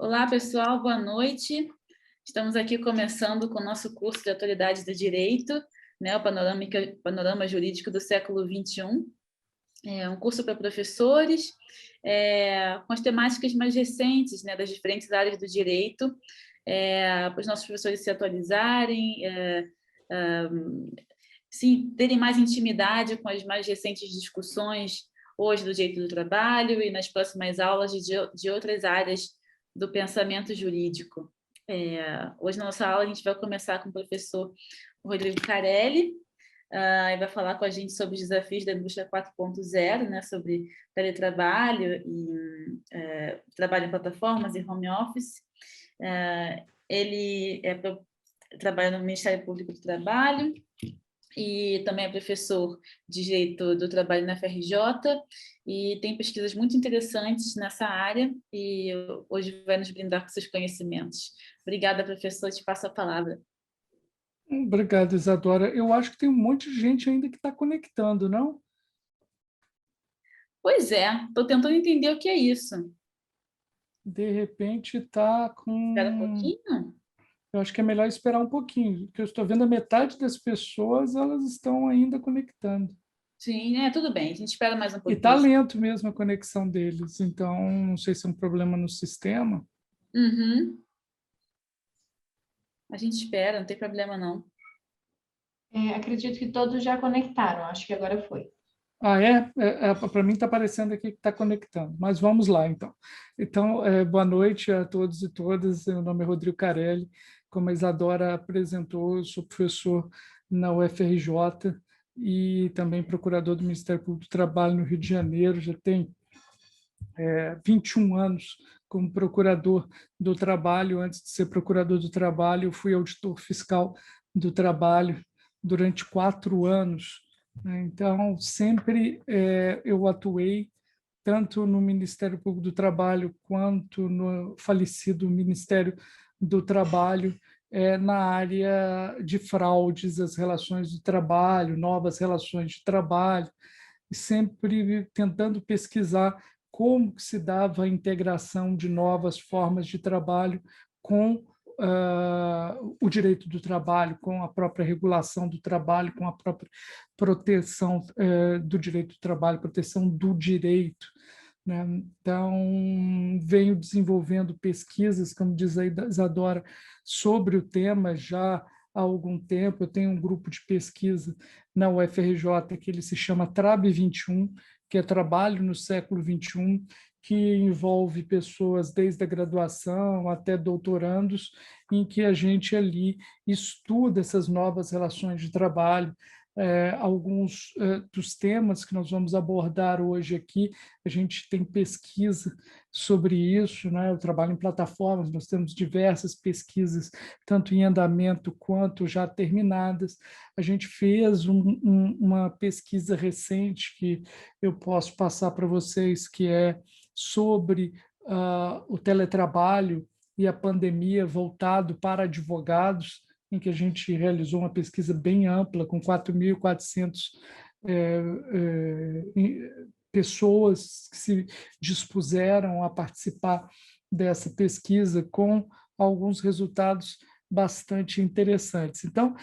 Olá, pessoal, boa noite. Estamos aqui começando com o nosso curso de Atualidades do Direito, né, o Panorama Jurídico do século XXI. É um curso para professores, com as temáticas mais recentes, né, das diferentes áreas do direito, para os nossos professores se atualizarem, sim, terem mais intimidade com as mais recentes discussões hoje do direito do trabalho e nas próximas aulas de outras áreas do pensamento jurídico. Hoje, na nossa aula, a gente vai começar com o professor Rodrigo Carelli, e vai falar com a gente sobre os desafios da indústria 4.0, né, sobre teletrabalho e trabalho em plataformas e home office. Ele trabalha no Ministério Público do Trabalho e também é professor de Direito do Trabalho na FRJ e tem pesquisas muito interessantes nessa área e hoje vai nos brindar com seus conhecimentos. Obrigada, professor, te passo a palavra. Obrigado, Isadora. Eu acho que tem um monte de gente ainda que está conectando, não? Pois é, estou tentando entender o que é isso. De repente está com... Espera um pouquinho. Eu acho que é melhor esperar um pouquinho, porque eu estou vendo a metade das pessoas, elas estão ainda conectando. Sim, tudo bem, a gente espera mais um E está pouquinho. lento mesmo a conexão deles, então não sei se é um problema no sistema. Uhum. A gente espera, não tem problema não. Acredito que todos já conectaram, acho que agora foi. Para mim está aparecendo aqui que está conectando, mas vamos lá, então. Então, boa noite a todos e todas, meu nome é Rodrigo Carelli, como a Isadora apresentou, eu sou professor na UFRJ e também procurador do Ministério Público do Trabalho no Rio de Janeiro, já tenho 21 anos como procurador do trabalho. Antes de ser procurador do trabalho, eu fui auditor fiscal do trabalho durante 4 anos. Então, sempre eu atuei tanto no Ministério Público do Trabalho quanto no falecido Ministério do Trabalho, na área de fraudes às relações de trabalho, novas relações de trabalho, e sempre tentando pesquisar como se dava a integração de novas formas de trabalho com o direito do trabalho, com a própria regulação do trabalho, com a própria proteção do direito do trabalho, proteção do direito, né? Então, venho desenvolvendo pesquisas, como diz a Isadora, sobre o tema já há algum tempo. Eu tenho um grupo de pesquisa na UFRJ que ele se chama TRAB 21, que é Trabalho no Século XXI, que envolve pessoas desde a graduação até doutorandos, em que a gente ali estuda essas novas relações de trabalho. Alguns dos temas que nós vamos abordar hoje aqui, a gente tem pesquisa sobre isso, né? O trabalho em plataformas, nós temos diversas pesquisas, tanto em andamento quanto já terminadas. A gente fez uma pesquisa recente que eu posso passar para vocês, que é sobre o teletrabalho e a pandemia voltado para advogados, em que a gente realizou uma pesquisa bem ampla, com 4.400 pessoas que se dispuseram a participar dessa pesquisa, com alguns resultados bastante interessantes. Então,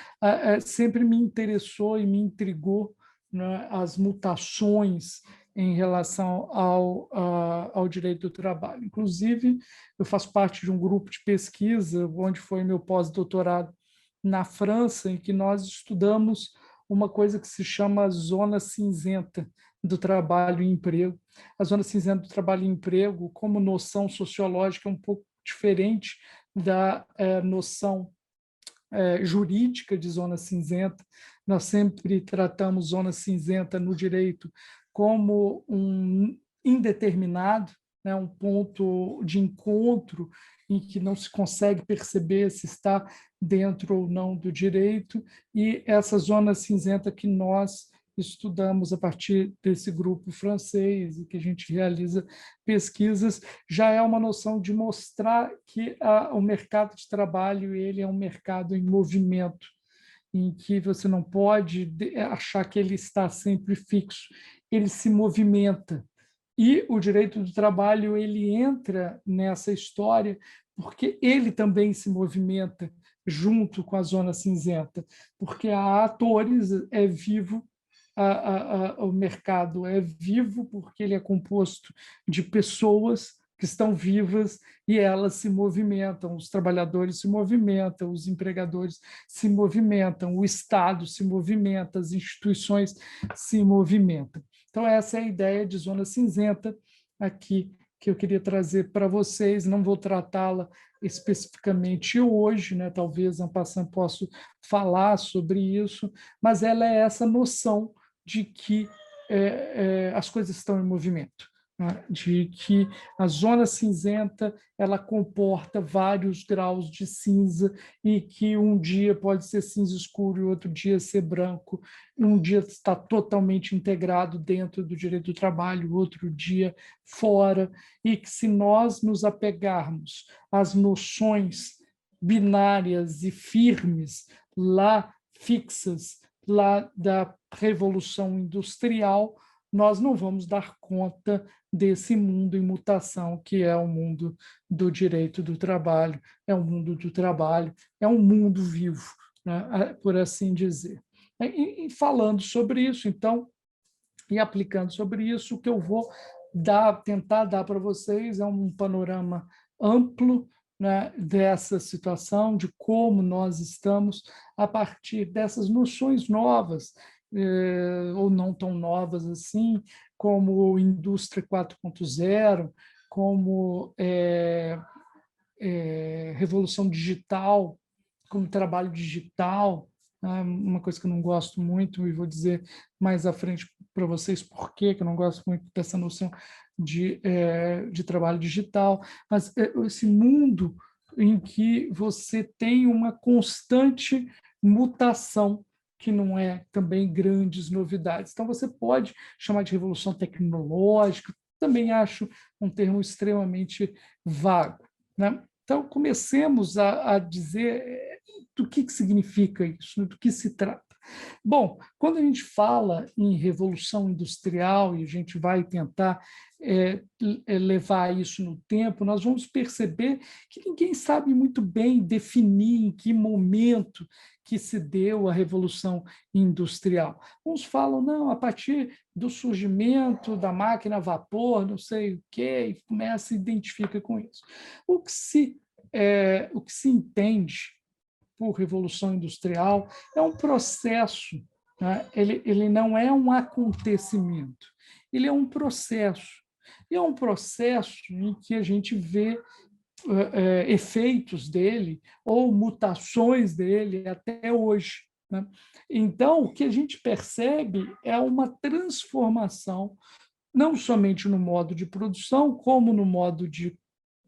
sempre me interessou e me intrigou, né, as mutações em relação ao direito do trabalho. Inclusive, eu faço parte de um grupo de pesquisa, onde foi meu pós-doutorado na França, em que nós estudamos uma coisa que se chama zona cinzenta do trabalho e emprego. A zona cinzenta do trabalho e emprego, como noção sociológica, é um pouco diferente da noção jurídica de zona cinzenta. Nós sempre tratamos zona cinzenta no direito como um indeterminado, né, um ponto de encontro em que não se consegue perceber se está dentro ou não do direito, e essa zona cinzenta que nós estudamos a partir desse grupo francês e que a gente realiza pesquisas, já é uma noção de mostrar que o mercado de trabalho ele é um mercado em movimento, em que você não pode achar que ele está sempre fixo, ele se movimenta. E o direito do trabalho ele entra nessa história porque ele também se movimenta junto com a zona cinzenta, porque há atores, é vivo, o mercado é vivo porque ele é composto de pessoas que estão vivas e elas se movimentam, os trabalhadores se movimentam, os empregadores se movimentam, o Estado se movimenta, as instituições se movimentam. Então, essa é a ideia de zona cinzenta aqui que eu queria trazer para vocês. Não vou tratá-la especificamente hoje, né? Talvez en passant possa falar sobre isso, mas ela é essa noção de que as coisas estão em movimento, né? De que a zona cinzenta ela comporta vários graus de cinza e que um dia pode ser cinza escuro e outro dia ser branco, um dia está totalmente integrado dentro do direito do trabalho, outro dia fora, e que se nós nos apegarmos às noções binárias e firmes lá fixas lá da Revolução Industrial, nós não vamos dar conta desse mundo em mutação, que é o mundo do direito do trabalho, é o mundo do trabalho, é um mundo vivo, né, por assim dizer. E falando sobre isso, então, e aplicando sobre isso, o que eu vou tentar dar para vocês é um panorama amplo, né, dessa situação, de como nós estamos a partir dessas noções novas, ou não tão novas assim, como indústria 4.0, como revolução digital, como trabalho digital, né, uma coisa que eu não gosto muito, e vou dizer mais à frente para vocês por que eu não gosto muito dessa noção de trabalho digital, mas esse mundo em que você tem uma constante mutação, que não é também grandes novidades. Então, você pode chamar de revolução tecnológica, também acho um termo extremamente vago, né? Então, comecemos a dizer do que significa isso, do que se trata. Bom, quando a gente fala em revolução industrial e a gente vai tentar levar isso no tempo, nós vamos perceber que ninguém sabe muito bem definir em que momento que se deu a revolução industrial. Uns falam, não, a partir do surgimento da máquina a vapor, não sei o quê, e começa a identificar com isso. O que se entende por revolução industrial é um processo, né? Ele não é um acontecimento, ele é um processo. E é um processo em que a gente vê efeitos dele ou mutações dele até hoje, né? Então, o que a gente percebe é uma transformação, não somente no modo de produção, como no modo de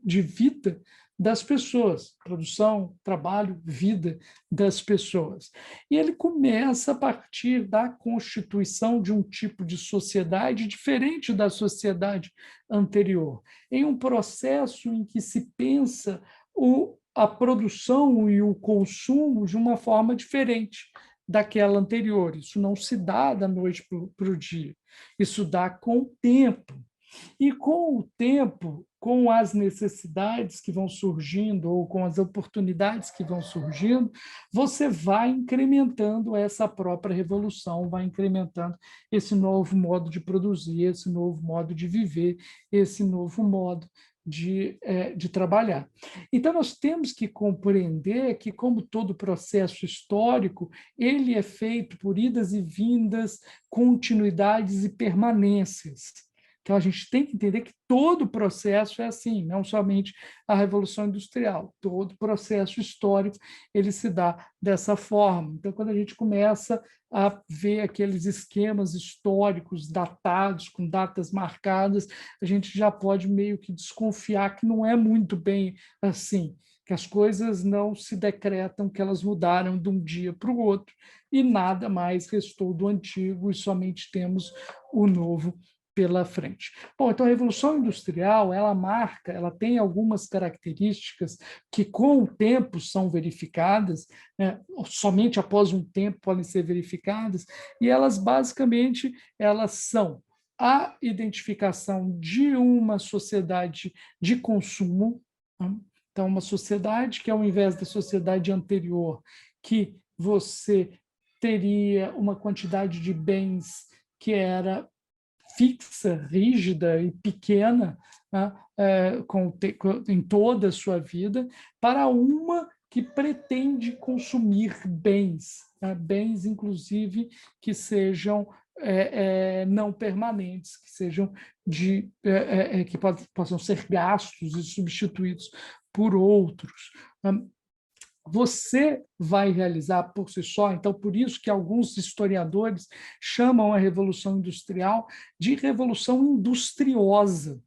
vida das pessoas, produção, trabalho, vida das pessoas. E ele começa a partir da constituição de um tipo de sociedade diferente da sociedade anterior, em um processo em que se pensa a produção e o consumo de uma forma diferente daquela anterior. Isso não se dá da noite para o dia, isso dá com o tempo. E com o tempo, com as necessidades que vão surgindo ou com as oportunidades que vão surgindo, você vai incrementando essa própria revolução, vai incrementando esse novo modo de produzir, esse novo modo de viver, esse novo modo de trabalhar. Então, nós temos que compreender que, como todo processo histórico, ele é feito por idas e vindas, continuidades e permanências. Então, a gente tem que entender que todo processo é assim, não somente a Revolução Industrial. Todo processo histórico ele se dá dessa forma. Então, quando a gente começa a ver aqueles esquemas históricos datados, com datas marcadas, a gente já pode meio que desconfiar que não é muito bem assim, que as coisas não se decretam, que elas mudaram de um dia para o outro e nada mais restou do antigo e somente temos o novo pela frente. Bom, então a Revolução Industrial, ela tem algumas características que com o tempo são verificadas, né, somente após um tempo podem ser verificadas, e elas basicamente elas são a identificação de uma sociedade de consumo. Então, uma sociedade que, ao invés da sociedade anterior, que você teria uma quantidade de bens que era fixa, rígida e pequena, né, em toda a sua vida, para uma que pretende consumir bens, né, bens, inclusive, que sejam não permanentes, que sejam que possam ser gastos e substituídos por outros. Você vai realizar por si só, então, por isso que alguns historiadores chamam a Revolução Industrial de Revolução Industriosa.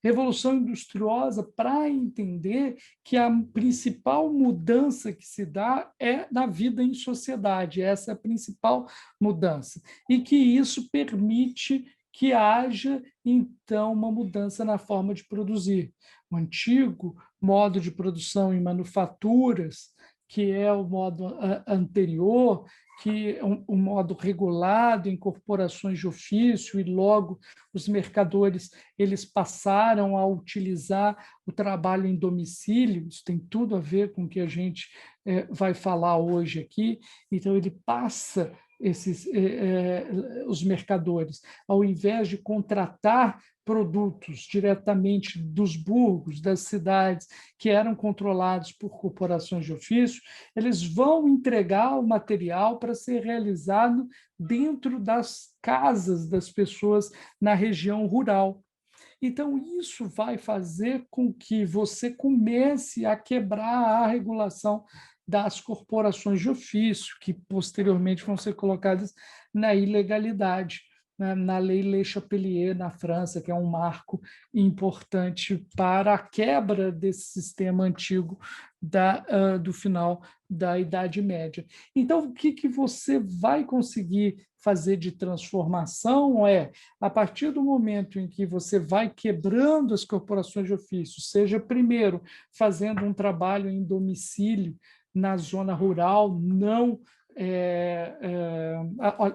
Revolução Industriosa para entender que a principal mudança que se dá é na vida em sociedade, essa é a principal mudança, e que isso permite que haja, então, uma mudança na forma de produzir. O antigo modo de produção em manufaturas, que é o modo anterior, que é um modo regulado em corporações de ofício, e logo os mercadores eles passaram a utilizar o trabalho em domicílio. Isso tem tudo a ver com o que a gente vai falar hoje aqui. Então, ele passa os mercadores, ao invés de contratar produtos diretamente dos burgos, das cidades, que eram controlados por corporações de ofício, eles vão entregar o material para ser realizado dentro das casas das pessoas na região rural. Então, isso vai fazer com que você comece a quebrar a regulação das corporações de ofício, que posteriormente vão ser colocadas na ilegalidade, né, na Lei Le Chapelier, na França, que é um marco importante para a quebra desse sistema antigo do final da Idade Média. Então, o que você vai conseguir fazer de transformação a partir do momento em que você vai quebrando as corporações de ofício, seja primeiro fazendo um trabalho em domicílio na zona rural, não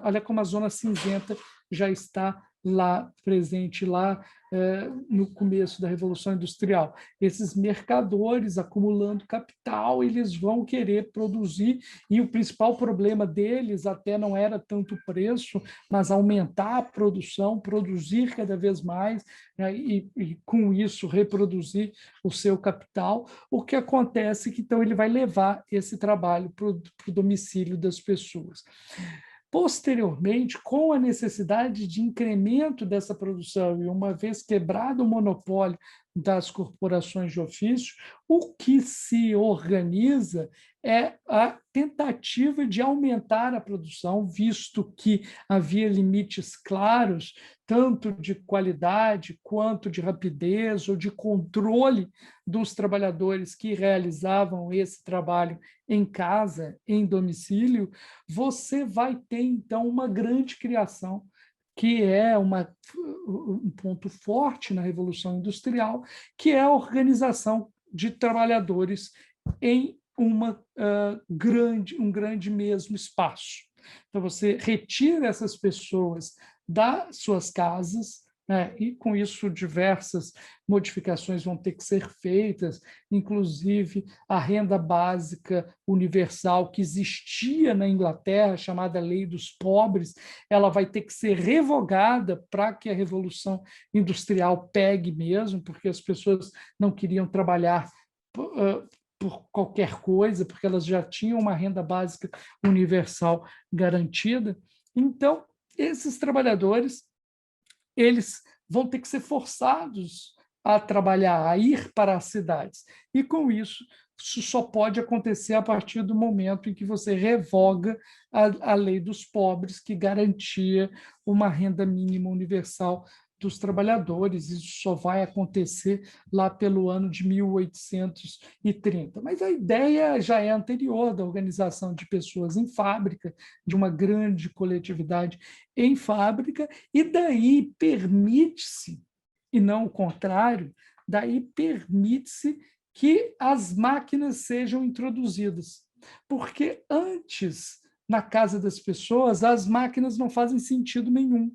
olha como a zona cinzenta já está lá presente lá no começo da Revolução Industrial. Esses mercadores acumulando capital, eles vão querer produzir, e o principal problema deles até não era tanto o preço, mas aumentar a produção, produzir cada vez mais, né, e com isso reproduzir o seu capital. O que acontece é que então ele vai levar esse trabalho para o domicílio das pessoas. Posteriormente, com a necessidade de incremento dessa produção, e uma vez quebrado o monopólio das corporações de ofício, o que se organiza é a tentativa de aumentar a produção, visto que havia limites claros, tanto de qualidade quanto de rapidez ou de controle dos trabalhadores que realizavam esse trabalho em casa, em domicílio. Você vai ter, então, uma grande criação, que é um ponto forte na Revolução Industrial, que é a organização de trabalhadores em um grande mesmo espaço. Então, você retira essas pessoas das suas casas, né, e, com isso, diversas modificações vão ter que ser feitas, inclusive a renda básica universal que existia na Inglaterra, chamada Lei dos Pobres, ela vai ter que ser revogada para que a Revolução Industrial pegue mesmo, porque as pessoas não queriam trabalhar por qualquer coisa, porque elas já tinham uma renda básica universal garantida. Então, esses trabalhadores eles vão ter que ser forçados a trabalhar, a ir para as cidades. E, com isso só pode acontecer a partir do momento em que você revoga a lei dos pobres, que garantia uma renda mínima universal dos trabalhadores. Isso só vai acontecer lá pelo ano de 1830. Mas a ideia já é anterior, da organização de pessoas em fábrica, de uma grande coletividade em fábrica, e daí permite-se, e não o contrário, daí permite-se que as máquinas sejam introduzidas. Porque antes, na casa das pessoas, as máquinas não fazem sentido nenhum.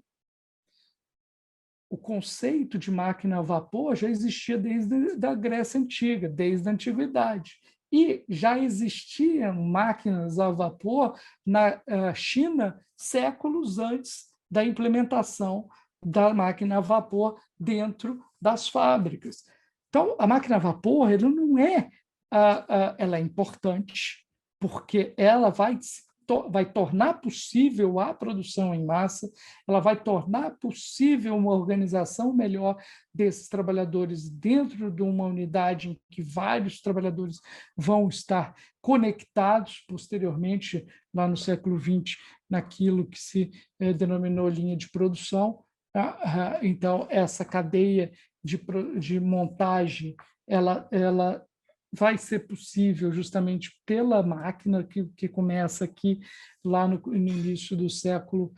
o conceito de máquina a vapor já existia desde a Grécia Antiga, desde a Antiguidade. E já existiam máquinas a vapor na China séculos antes da implementação da máquina a vapor dentro das fábricas. Então, a máquina a vapor ela não é, ela é importante, porque ela vai tornar possível a produção em massa, ela vai tornar possível uma organização melhor desses trabalhadores dentro de uma unidade em que vários trabalhadores vão estar conectados posteriormente, lá no século XX, naquilo que se denominou linha de produção. Então, essa cadeia de montagem, ela vai ser possível justamente pela máquina que começa aqui lá no início do século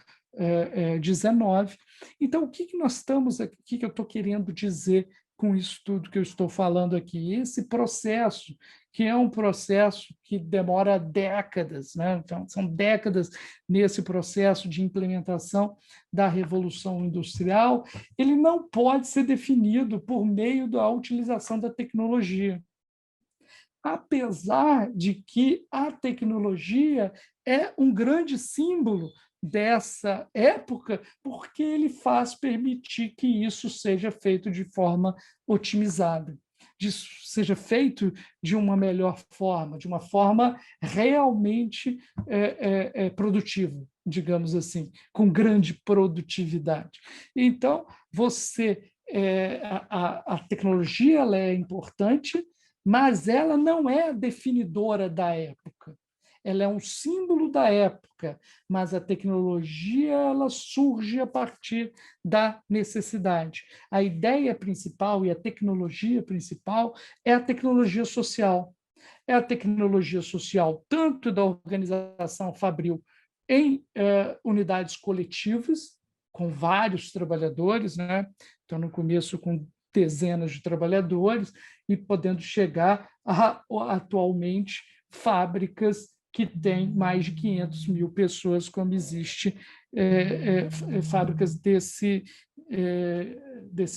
XIX. Então, o que nós estamos aqui, o que eu estou querendo dizer com isso tudo que eu estou falando aqui? Esse processo, que é um processo que demora décadas, né? Então, são décadas nesse processo de implementação da Revolução Industrial, ele não pode ser definido por meio da utilização da tecnologia. Apesar de que a tecnologia é um grande símbolo dessa época, porque ele faz permitir que isso seja feito de forma otimizada, seja feito de uma melhor forma, de uma forma realmente produtiva, digamos assim, com grande produtividade. Então, a tecnologia ela é importante, mas ela não é a definidora da época. Ela é um símbolo da época, mas a tecnologia ela surge a partir da necessidade. A ideia principal e a tecnologia principal é a tecnologia social. É a tecnologia social tanto da organização fabril em unidades coletivas, com vários trabalhadores, né? Então, no começo, com dezenas de trabalhadores, e podendo chegar a, atualmente, fábricas que têm mais de 500 mil pessoas, como existe fábricas desse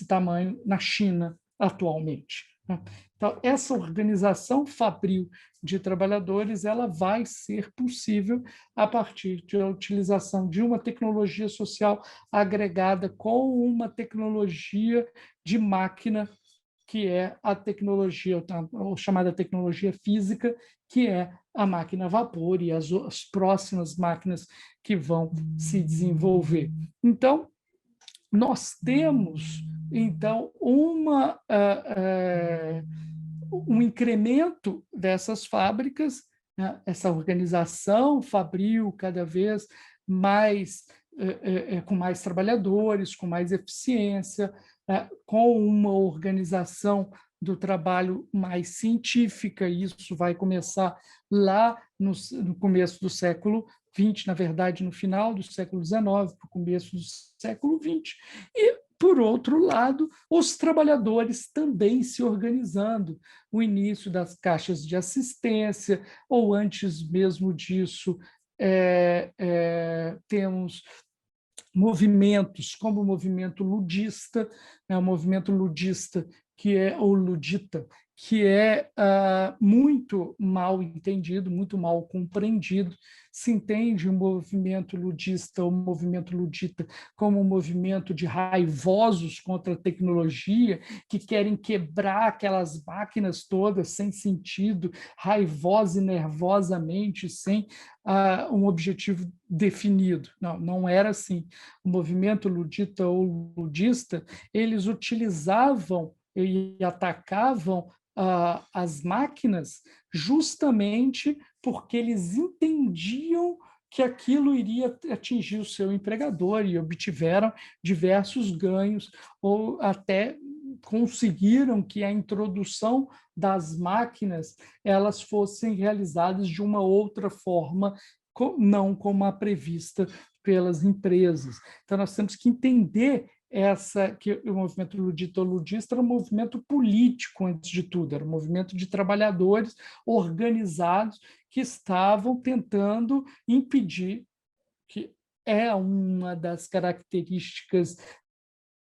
tamanho na China atualmente. Então, essa organização fabril de trabalhadores ela vai ser possível a partir da utilização de uma tecnologia social agregada com uma tecnologia de máquina, que é a tecnologia, ou chamada tecnologia física, que é a máquina a vapor e as próximas máquinas que vão se desenvolver. Então, nós temos então um incremento dessas fábricas, né? Essa organização fabril cada vez mais com mais trabalhadores, com mais eficiência, com uma organização do trabalho mais científica. Isso vai começar lá no começo do século XX, na verdade, no final do século XIX, para o começo do século XX. E, por outro lado, os trabalhadores também se organizando. O início das caixas de assistência, ou antes mesmo disso, temos movimentos como o movimento ludista, né, o movimento ludista que é ou ludita, que é muito mal entendido, muito mal compreendido. Se entende o movimento ludista, o movimento ludita, como um movimento de raivosos contra a tecnologia, que querem quebrar aquelas máquinas todas sem sentido, raivosa e nervosamente, sem um objetivo definido. Não, não era assim. O movimento ludita ou ludista, eles utilizavam e atacavam as máquinas justamente porque eles entendiam que aquilo iria atingir o seu empregador e obtiveram diversos ganhos, ou até conseguiram que a introdução das máquinas elas fossem realizadas de uma outra forma, não como a prevista pelas empresas. Então, nós temos que entender que o movimento ludito-ludista era um movimento político, antes de tudo, era um movimento de trabalhadores organizados que estavam tentando impedir, que é uma das características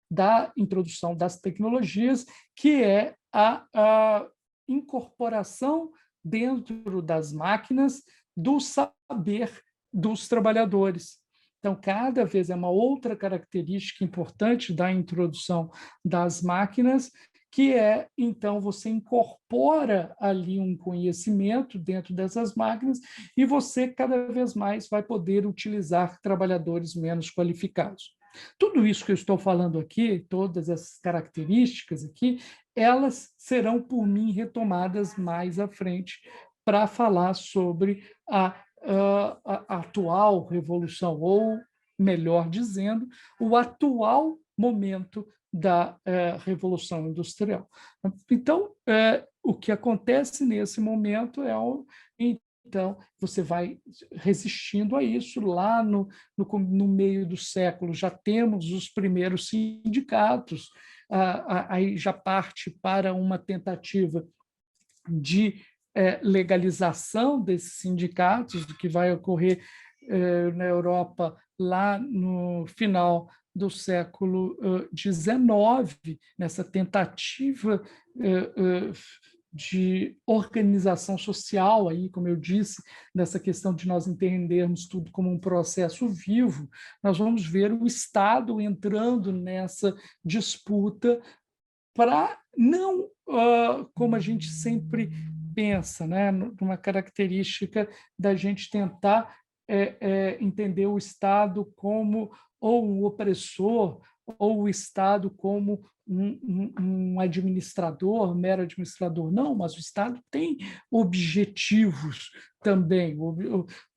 da introdução das tecnologias, que é a incorporação dentro das máquinas do saber dos trabalhadores. Então, cada vez é uma outra característica importante da introdução das máquinas, que é, então, você incorpora ali um conhecimento dentro dessas máquinas e você cada vez mais vai poder utilizar trabalhadores menos qualificados. Tudo isso que eu estou falando aqui, todas essas características aqui, elas serão, por mim, retomadas mais à frente para falar sobre a atual revolução, ou, melhor dizendo, o atual momento da Revolução Industrial. Então, o que acontece nesse momento é então, você vai resistindo a isso. Lá no meio do século já temos os primeiros sindicatos, aí já parte para uma tentativa de legalização desses sindicatos, que vai ocorrer na Europa lá no final do século XIX, nessa tentativa de organização social, aí, como eu disse, nessa questão de nós entendermos tudo como um processo vivo. Nós vamos ver o Estado entrando nessa disputa para não, como a gente sempre pensa, né, numa característica da gente tentar entender o Estado como ou um opressor, ou o Estado como um administrador, mero administrador. Não, mas o Estado tem objetivos também.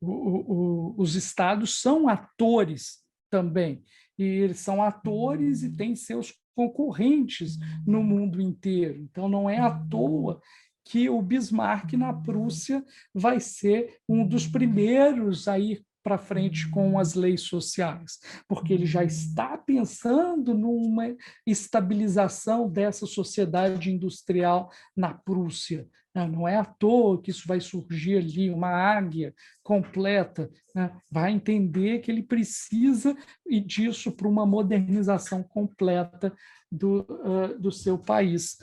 Os Estados são atores também, e eles são atores e têm seus concorrentes no mundo inteiro. Então, não é à toa que o Bismarck, na Prússia, vai ser um dos primeiros a ir para frente com as leis sociais, porque ele já está pensando numa estabilização dessa sociedade industrial na Prússia. Não é à toa que isso vai surgir ali, uma águia completa, né? Vai entender que ele precisa disso para uma modernização completa do seu país.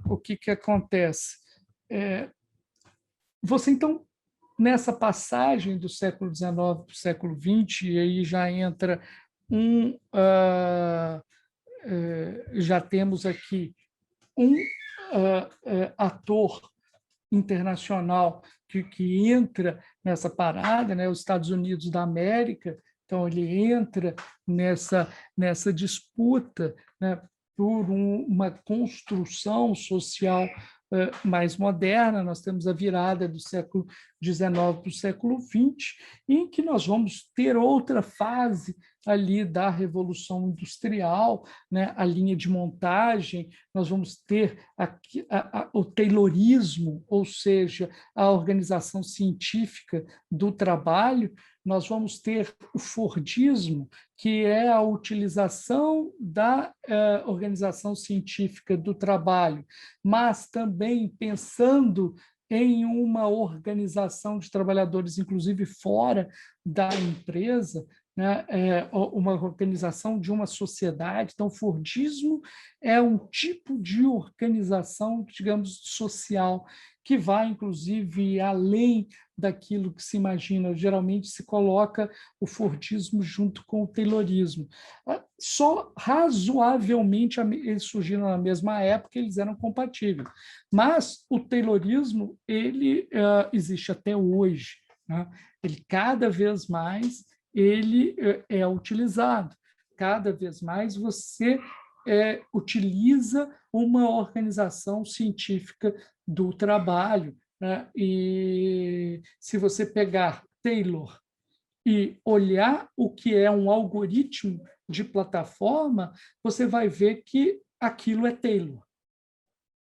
O que acontece? Você, então, nessa passagem do século XIX para o século XX, e aí já entra já temos aqui um ator internacional que entra nessa parada, né? Os Estados Unidos da América. Então, ele entra nessa disputa, né, por uma construção social mais moderna. Nós temos a virada do século XIX para o século XX, em que nós vamos ter outra fase ali da Revolução Industrial, né? A linha de montagem, nós vamos ter aqui o Taylorismo, ou seja, a organização científica do trabalho. Nós vamos ter o Fordismo, que é a utilização da organização científica do trabalho, mas também pensando em uma organização de trabalhadores, inclusive fora da empresa, né? Uma organização de uma sociedade. Então, o Fordismo é um tipo de organização, digamos, social, que vai, inclusive, além daquilo que se imagina. Geralmente se coloca o Fordismo junto com o Taylorismo. Só razoavelmente eles surgiram na mesma época, eles eram compatíveis. Mas o Taylorismo, ele existe até hoje, né? Ele cada vez mais ele é utilizado. Cada vez mais você utiliza uma organização científica do trabalho, né? E se você pegar Taylor e olhar o que é um algoritmo de plataforma, você vai ver que aquilo é Taylor.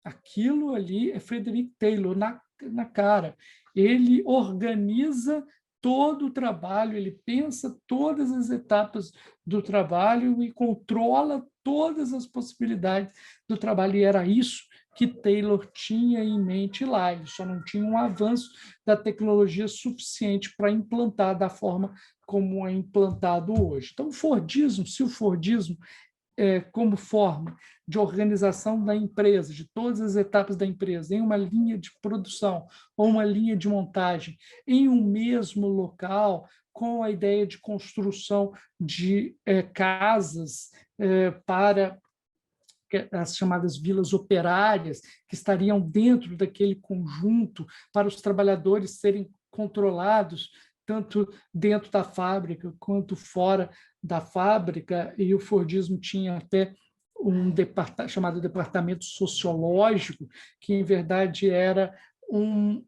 Aquilo ali é Frederick Taylor na cara. Ele organiza todo o trabalho, ele pensa todas as etapas do trabalho e controla todas as possibilidades do trabalho. E era isso que Taylor tinha em mente lá. Ele só não tinha um avanço da tecnologia suficiente para implantar da forma como é implantado hoje. Então, se o Fordismo como forma de organização da empresa, de todas as etapas da empresa, em uma linha de produção ou uma linha de montagem, em um mesmo local, com a ideia de construção de casas para as chamadas vilas operárias, que estariam dentro daquele conjunto, para os trabalhadores serem controlados tanto dentro da fábrica quanto fora da fábrica, e o Fordismo tinha até um chamado departamento sociológico, que, em verdade, era um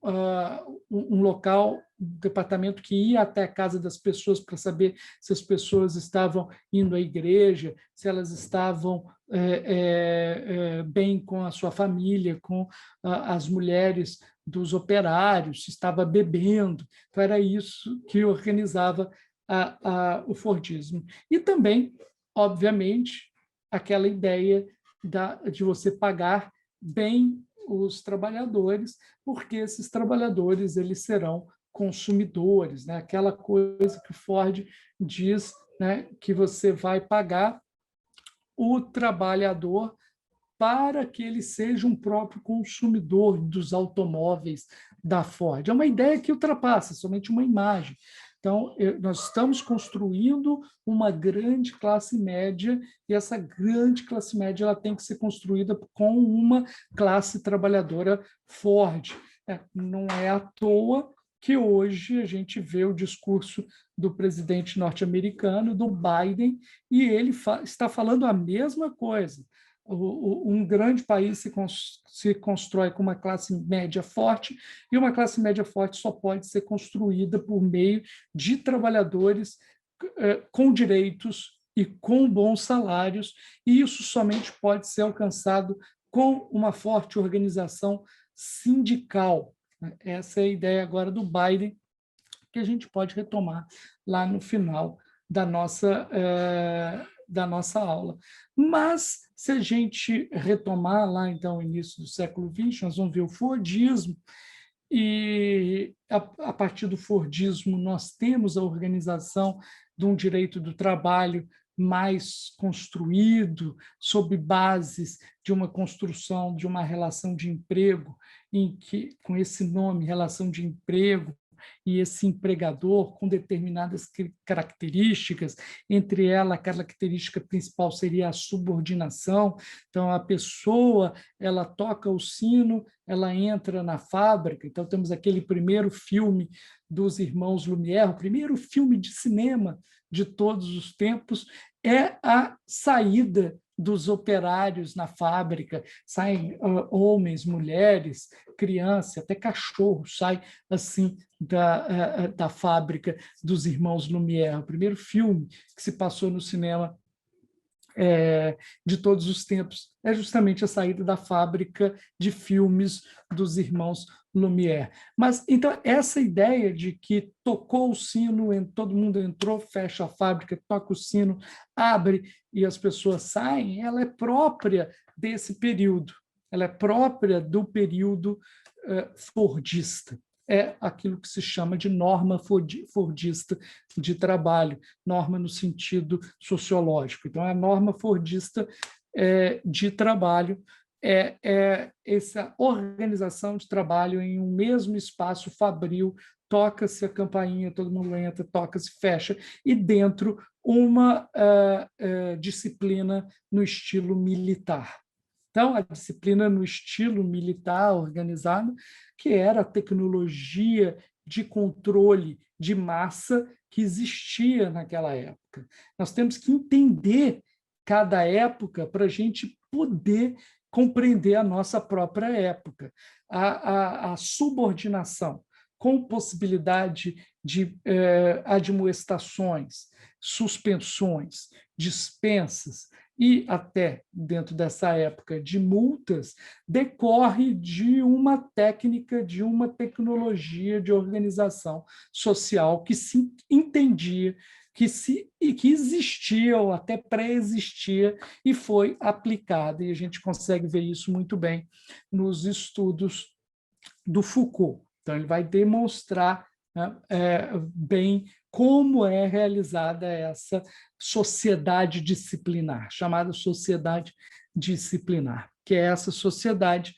local, um departamento que ia até a casa das pessoas para saber se as pessoas estavam indo à igreja, se elas estavam bem com a sua família, com as mulheres dos operários, se estava bebendo. Então, era isso que organizava o Fordismo. E também, obviamente, aquela ideia de você pagar bem os trabalhadores, porque esses trabalhadores eles serão consumidores, né? Aquela coisa que o Ford diz, né, que você vai pagar o trabalhador para que ele seja um próprio consumidor dos automóveis da Ford. É uma ideia que ultrapassa somente uma imagem. Então, nós estamos construindo uma grande classe média, e essa grande classe média ela tem que ser construída com uma classe trabalhadora Ford. Não é à toa que hoje a gente vê o discurso do presidente norte-americano, do Biden, e ele está falando a mesma coisa. Um grande país se constrói com uma classe média forte, e uma classe média forte só pode ser construída por meio de trabalhadores com direitos e com bons salários, e isso somente pode ser alcançado com uma forte organização sindical. Essa é a ideia agora do Biden, que a gente pode retomar lá no final da nossa aula. Mas, se a gente retomar lá, então, o início do século XX, nós vamos ver o Fordismo, e, a partir do Fordismo, nós temos a organização de um direito do trabalho mais construído, sob bases de uma construção de uma relação de emprego, em que, com esse nome, relação de emprego, e esse empregador com determinadas características, entre elas, a característica principal seria a subordinação. Então, a pessoa, ela toca o sino, ela entra na fábrica. Então, temos aquele primeiro filme dos irmãos Lumière, o primeiro filme de cinema de todos os tempos, é a saída dos operários na fábrica. Saem homens, mulheres, crianças, até cachorro sai assim da fábrica dos irmãos Lumière. O primeiro filme que se passou no cinema de todos os tempos é justamente a saída da fábrica de filmes dos irmãos Lumière. Mas, então, essa ideia de que tocou o sino, todo mundo entrou, fecha a fábrica, toca o sino, abre e as pessoas saem, ela é própria desse período, ela é própria do período fordista. É aquilo que se chama de norma fordista de trabalho, norma no sentido sociológico. Então, a norma fordista de trabalho é essa organização de trabalho em um mesmo espaço fabril, toca-se a campainha, todo mundo entra, toca-se, fecha, e dentro uma disciplina no estilo militar. Então, a disciplina no estilo militar organizado, que era a tecnologia de controle de massa que existia naquela época. Nós temos que entender cada época para a gente poder compreender a nossa própria época. A subordinação, com possibilidade de admoestações, suspensões, dispensas, e até dentro dessa época de multas, decorre de uma técnica, de uma tecnologia de organização social que se entendia que existia ou até pré-existia e foi aplicada, e a gente consegue ver isso muito bem nos estudos do Foucault. Então, ele vai demonstrar, né, bem como é realizada essa sociedade disciplinar, chamada sociedade disciplinar, que é essa sociedade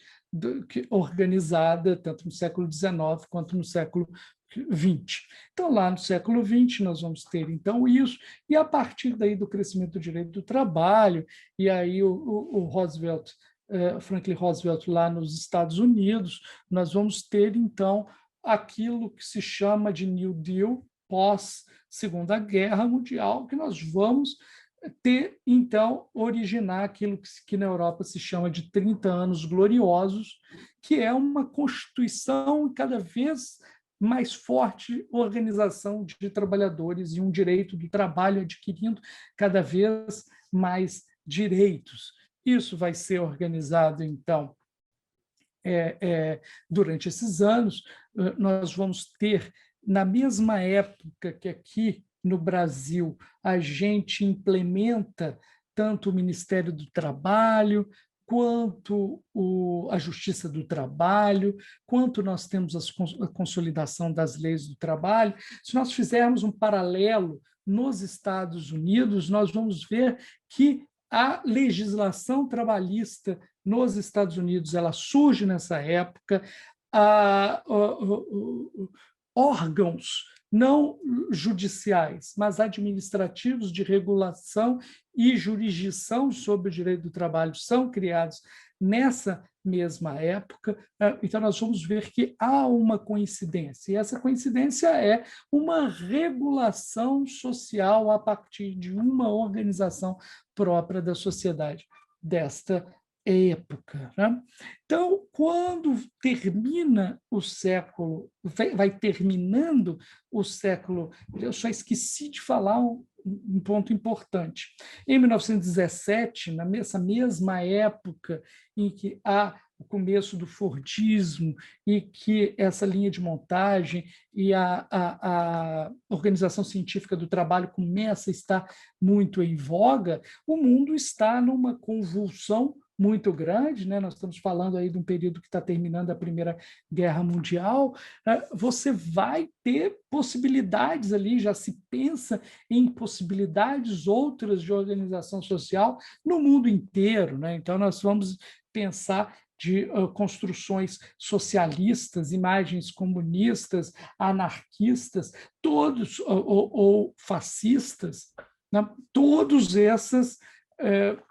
organizada tanto no século XIX quanto no século XX. Então, lá no século XX, nós vamos ter, então, isso, e a partir daí do crescimento do direito do trabalho, e aí o Roosevelt, Franklin Roosevelt, lá nos Estados Unidos, nós vamos ter, então, aquilo que se chama de New Deal pós-Segunda Guerra Mundial, que nós vamos ter, então, originar aquilo que na Europa se chama de 30 anos gloriosos, que é uma constituição cada vez mais forte organização de trabalhadores e um direito do trabalho adquirindo cada vez mais direitos. Isso vai ser organizado, então, durante esses anos. Nós vamos ter, na mesma época que aqui no Brasil a gente implementa tanto o Ministério do Trabalho, quanto a Justiça do Trabalho, quanto nós temos a consolidação das leis do trabalho. Se nós fizermos um paralelo nos Estados Unidos, nós vamos ver que a legislação trabalhista nos Estados Unidos ela surge nessa época, órgãos não judiciais, mas administrativos de regulação e jurisdição sobre o direito do trabalho são criados nessa mesma época. Então, nós vamos ver que há uma coincidência, e essa coincidência é uma regulação social a partir de uma organização própria da sociedade desta época, né? Então, quando termina o século, vai terminando o século, eu só esqueci de falar um ponto importante. Em 1917, nessa mesma época em que há o começo do Fordismo e que essa linha de montagem e a organização científica do trabalho começa a estar muito em voga, o mundo está numa convulsão muito grande, né? Nós estamos falando aí de um período que está terminando a Primeira Guerra Mundial. Você vai ter possibilidades ali, já se pensa em possibilidades outras de organização social no mundo inteiro, né? Então, nós vamos pensar de construções socialistas, imagens comunistas, anarquistas, todos, ou fascistas, né? Todas essas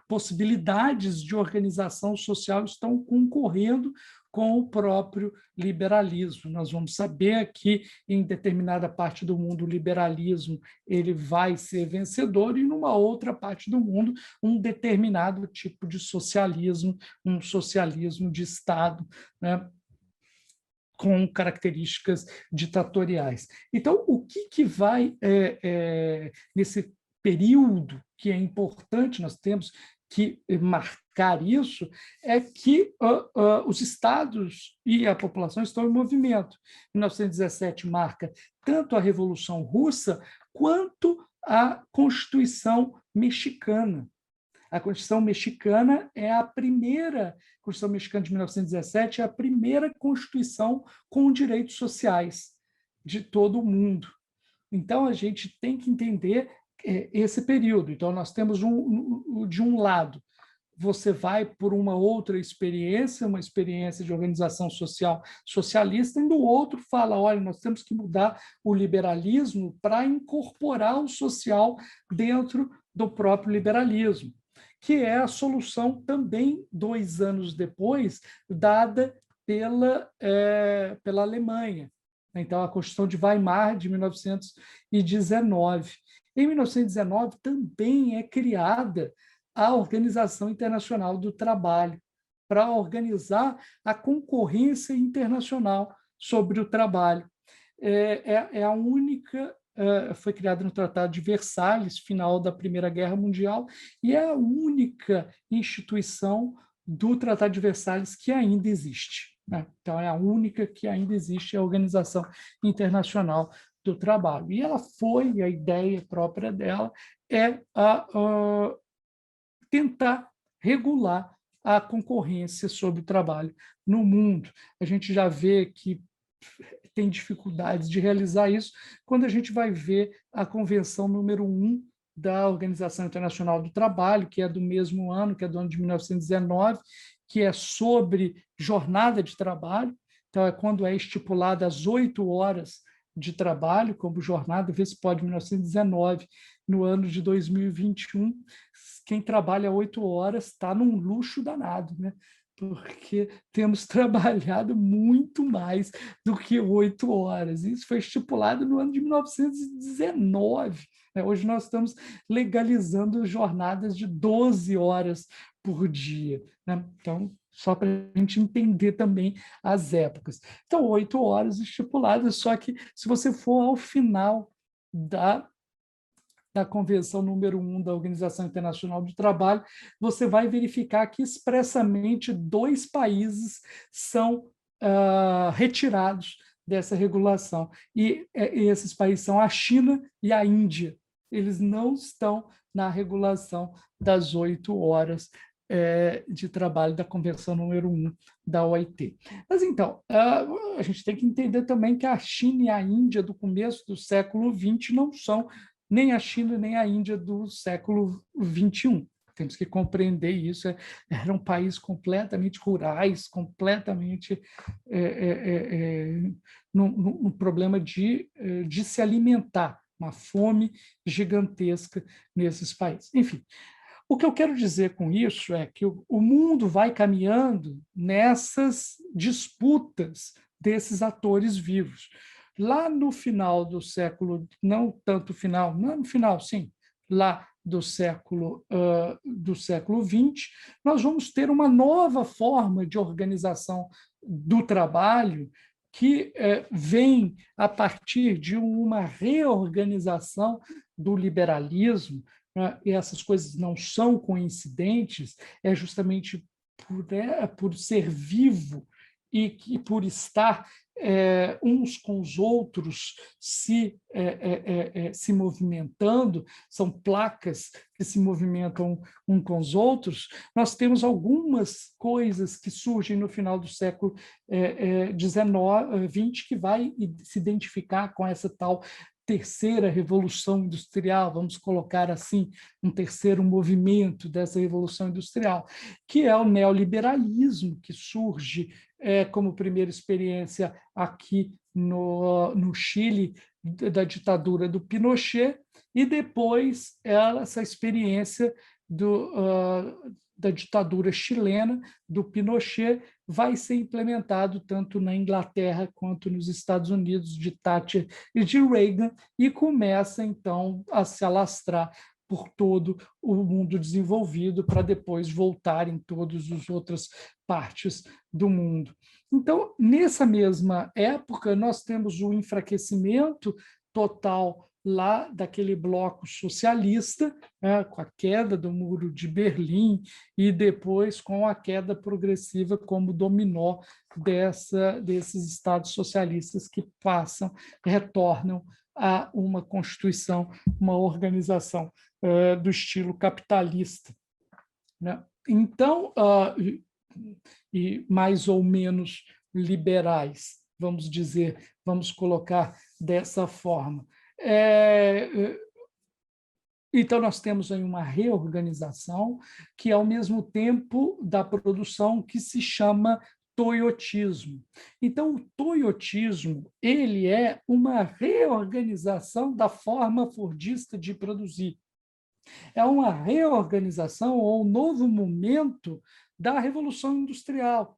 possibilidades de organização social estão concorrendo com o próprio liberalismo. Nós vamos saber que, em determinada parte do mundo, o liberalismo ele vai ser vencedor e, numa outra parte do mundo, um determinado tipo de socialismo, um socialismo de Estado, né, com características ditatoriais. Então, o que vai, nesse período que é importante, nós temos que marcar isso, é que os estados e a população estão em movimento. 1917 marca tanto a Revolução Russa quanto a Constituição Mexicana. A Constituição Mexicana é a primeira, a Constituição Mexicana de 1917 é a primeira Constituição com direitos sociais de todo o mundo. Então, a gente tem que entender esse período. Então, nós temos, de um lado, você vai por uma outra experiência, uma experiência de organização social socialista, e do outro fala, olha, nós temos que mudar o liberalismo para incorporar o social dentro do próprio liberalismo, que é a solução também, 2 anos depois, dada pela Alemanha. Então, a Constituição de Weimar, de 1919. Em 1919, também é criada a Organização Internacional do Trabalho, para organizar a concorrência internacional sobre o trabalho. É a única, foi criada no Tratado de Versalhes, final da Primeira Guerra Mundial, e é a única instituição do Tratado de Versalhes que ainda existe, né? Então, é a única que ainda existe, a Organização Internacional do trabalho. E a ideia própria dela é tentar regular a concorrência sobre o trabalho no mundo. A gente já vê que tem dificuldades de realizar isso quando a gente vai ver a Convenção número 1 da Organização Internacional do Trabalho, que é do mesmo ano, que é do ano de 1919, que é sobre jornada de trabalho. Então, é quando é estipulada as 8 horas de trabalho como jornada, vê se pode, 1919, no ano de 2021, quem trabalha 8 horas está num luxo danado, né? Porque temos trabalhado muito mais do que 8 horas. Isso foi estipulado no ano de 1919. Né? Hoje nós estamos legalizando jornadas de 12 horas por dia. Né? Então, só para a gente entender também as épocas. Então, 8 horas estipuladas, só que se você for ao final da Convenção número 1 da Organização Internacional do Trabalho, você vai verificar que expressamente 2 países são retirados dessa regulação. E esses países são a China e a Índia. Eles não estão na regulação das 8 horas de trabalho da Convenção número 1 da OIT. Mas, então, a gente tem que entender também que a China e a Índia do começo do século XX não são nem a China nem a Índia do século XXI. Temos que compreender isso. Eram países completamente rurais, completamente no problema de se alimentar, uma fome gigantesca nesses países. Enfim, o que eu quero dizer com isso é que o mundo vai caminhando nessas disputas desses atores vivos. Lá no final do século, não tanto final, não no final, sim, lá do século XX, nós vamos ter uma nova forma de organização do trabalho que vem a partir de uma reorganização do liberalismo, né? E essas coisas não são coincidentes, é justamente por ser vivo e que por estar uns com os outros se movimentando, são placas que se movimentam um com os outros. Nós temos algumas coisas que surgem no final do século XX que vai se identificar com essa tal terceira revolução industrial, vamos colocar assim, um terceiro movimento dessa revolução industrial, que é o neoliberalismo, que surge como primeira experiência aqui no Chile, da ditadura do Pinochet, e depois essa experiência da ditadura chilena, do Pinochet, vai ser implementado tanto na Inglaterra quanto nos Estados Unidos, de Thatcher e de Reagan, e começa, então, a se alastrar por todo o mundo desenvolvido para depois voltar em todas as outras partes do mundo. Então, nessa mesma época, nós temos o enfraquecimento total lá daquele bloco socialista, né, com a queda do Muro de Berlim e depois com a queda progressiva como dominó desses estados socialistas que retornam a uma constituição, uma organização do estilo capitalista. Né? Então, e mais ou menos liberais, vamos dizer, vamos colocar dessa forma. Então, nós temos aí uma reorganização que, ao mesmo tempo da produção, que se chama toyotismo. Então, o toyotismo ele é uma reorganização da forma fordista de produzir. É uma reorganização ou um novo momento da Revolução Industrial.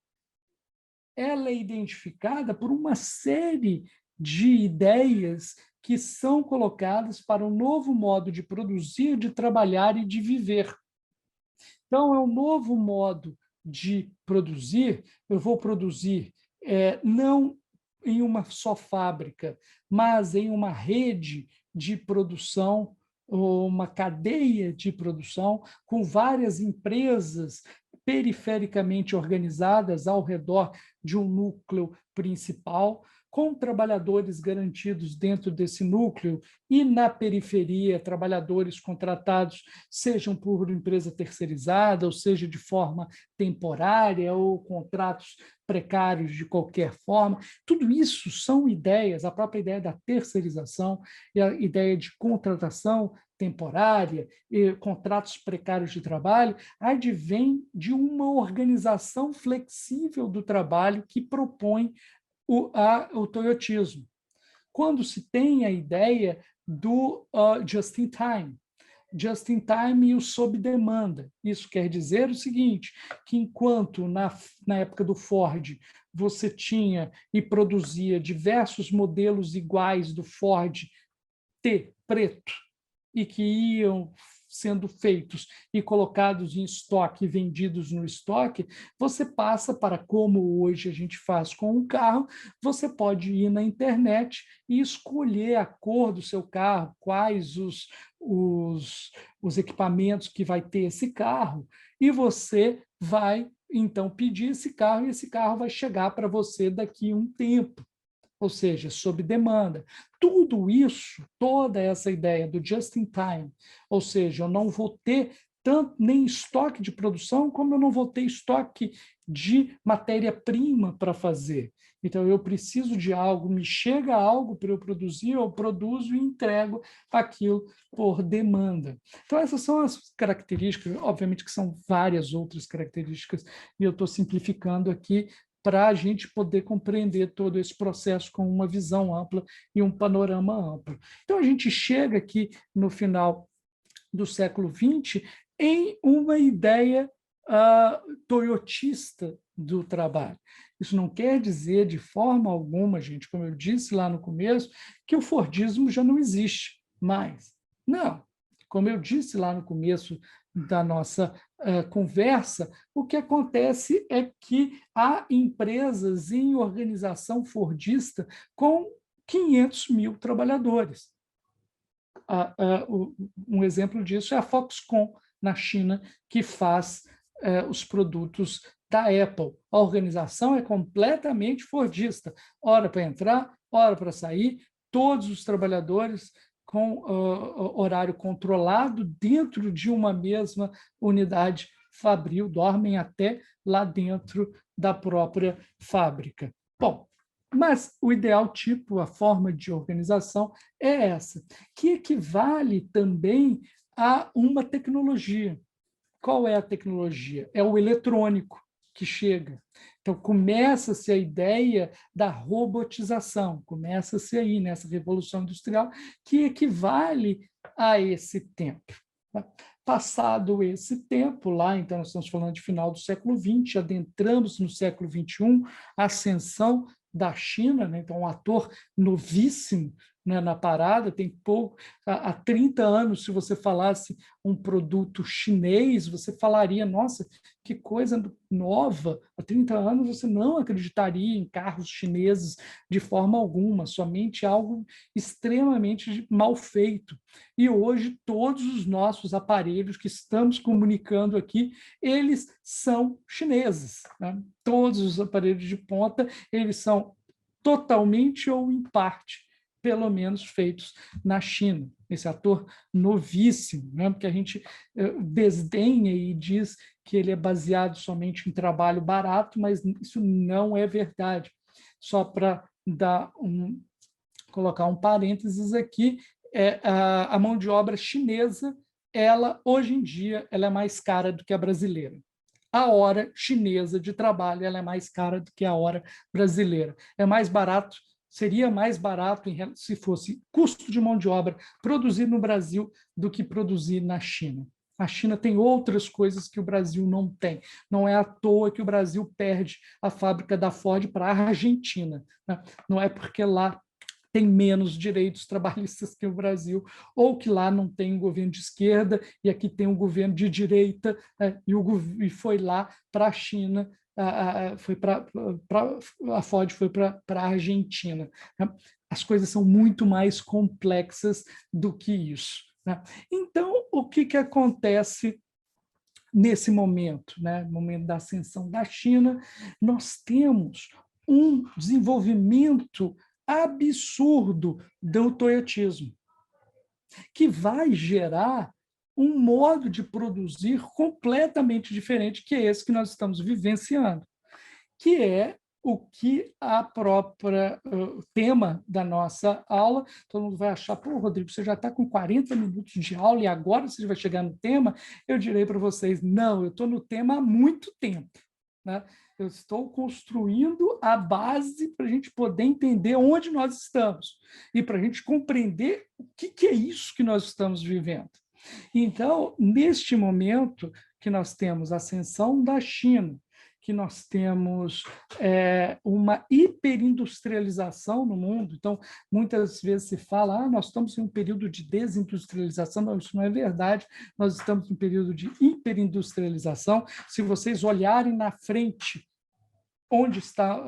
Ela é identificada por uma série de ideias que são colocadas para um novo modo de produzir, de trabalhar e de viver. Então, é um novo modo de produzir. Eu vou produzir não em uma só fábrica, mas em uma rede de produção, ou uma cadeia de produção, com várias empresas perifericamente organizadas ao redor de um núcleo principal, com trabalhadores garantidos dentro desse núcleo e na periferia, trabalhadores contratados, sejam por empresa terceirizada, ou seja, de forma temporária, ou contratos precários de qualquer forma. Tudo isso são ideias, a própria ideia da terceirização e a ideia de contratação temporária e contratos precários de trabalho, advém de uma organização flexível do trabalho que propõe o toyotismo. Quando se tem a ideia do just in time, e o sob demanda. Isso quer dizer o seguinte, que enquanto na época do Ford você tinha e produzia diversos modelos iguais do Ford T preto e que iam sendo feitos e colocados em estoque, vendidos no estoque, você passa para, como hoje a gente faz com um carro, você pode ir na internet e escolher a cor do seu carro, quais os equipamentos que vai ter esse carro, e você vai, então, pedir esse carro, e esse carro vai chegar para você daqui a um tempo, ou seja, sob demanda. Tudo isso, toda essa ideia do just in time, ou seja, eu não vou ter tanto nem estoque de produção, como eu não vou ter estoque de matéria-prima para fazer. Então, eu preciso de algo, me chega algo para eu produzir, eu produzo e entrego aquilo por demanda. Então, essas são as características, obviamente que são várias outras características, e eu estou simplificando aqui para a gente poder compreender todo esse processo com uma visão ampla e um panorama amplo. Então, a gente chega aqui no final do século XX em uma ideia toyotista do trabalho. Isso não quer dizer de forma alguma, gente, como eu disse lá no começo, que o Fordismo já não existe mais. Não. Como eu disse lá no começo da nossa conversa, o que acontece é que há empresas em organização fordista com 500 mil trabalhadores. Um exemplo disso é a Foxconn, na China, que faz os produtos da Apple. A organização é completamente fordista. Hora para entrar, hora para sair, todos os trabalhadores com horário controlado dentro de uma mesma unidade fabril, dormem até lá dentro da própria fábrica. Bom, mas o ideal tipo, a forma de organização é essa, que equivale também a uma tecnologia. Qual é a tecnologia? É o eletrônico que chega. Então, começa-se a ideia da robotização, começa-se aí nessa revolução industrial, que equivale a esse tempo. Passado esse tempo, lá, então, nós estamos falando de final do século XX, adentramos no século XXI, a ascensão da China, né? Então, um ator novíssimo, né, na parada, tem pouco, há 30 anos, se você falasse um produto chinês, você falaria, nossa, que coisa nova, há 30 anos você não acreditaria em carros chineses de forma alguma, somente algo extremamente mal feito. E hoje todos os nossos aparelhos que estamos comunicando aqui, eles são chineses, né? Todos os aparelhos de ponta, eles são totalmente ou em parte, pelo menos, feitos na China. Esse ator novíssimo, né? Porque a gente desdenha e diz que ele é baseado somente em trabalho barato, mas isso não é verdade. Só para colocar um parênteses aqui, a mão de obra chinesa, ela, hoje em dia, ela é mais cara do que a brasileira. A hora chinesa de trabalho ela é mais cara do que a hora brasileira. É mais barato, seria mais barato se fosse custo de mão de obra produzir no Brasil do que produzir na China. A China tem outras coisas que o Brasil não tem. Não é à toa que o Brasil perde a fábrica da Ford para a Argentina, né? Não é porque lá tem menos direitos trabalhistas que o Brasil, ou que lá não tem um governo de esquerda e aqui tem um governo de direita, e foi lá para a China, a Ford foi para a Argentina. As coisas são muito mais complexas do que isso, né? Então, o que acontece nesse momento, né, momento da ascensão da China, nós temos um desenvolvimento absurdo do toyotismo, que vai gerar um modo de produzir completamente diferente, que é esse que nós estamos vivenciando, que é o que a própria tema da nossa aula. Todo mundo vai achar, pô, Rodrigo, você já está com 40 minutos de aula e agora você vai chegar no tema? Eu direi para vocês, não, eu estou no tema há muito tempo, né? Eu estou construindo a base para a gente poder entender onde nós estamos e para a gente compreender o que é isso que nós estamos vivendo. Então, neste momento que nós temos a ascensão da China, que nós temos uma hiperindustrialização no mundo. Então, muitas vezes se fala, nós estamos em um período de desindustrialização. Não, isso não é verdade. Nós estamos em um período de hiperindustrialização. Se vocês olharem na frente, onde está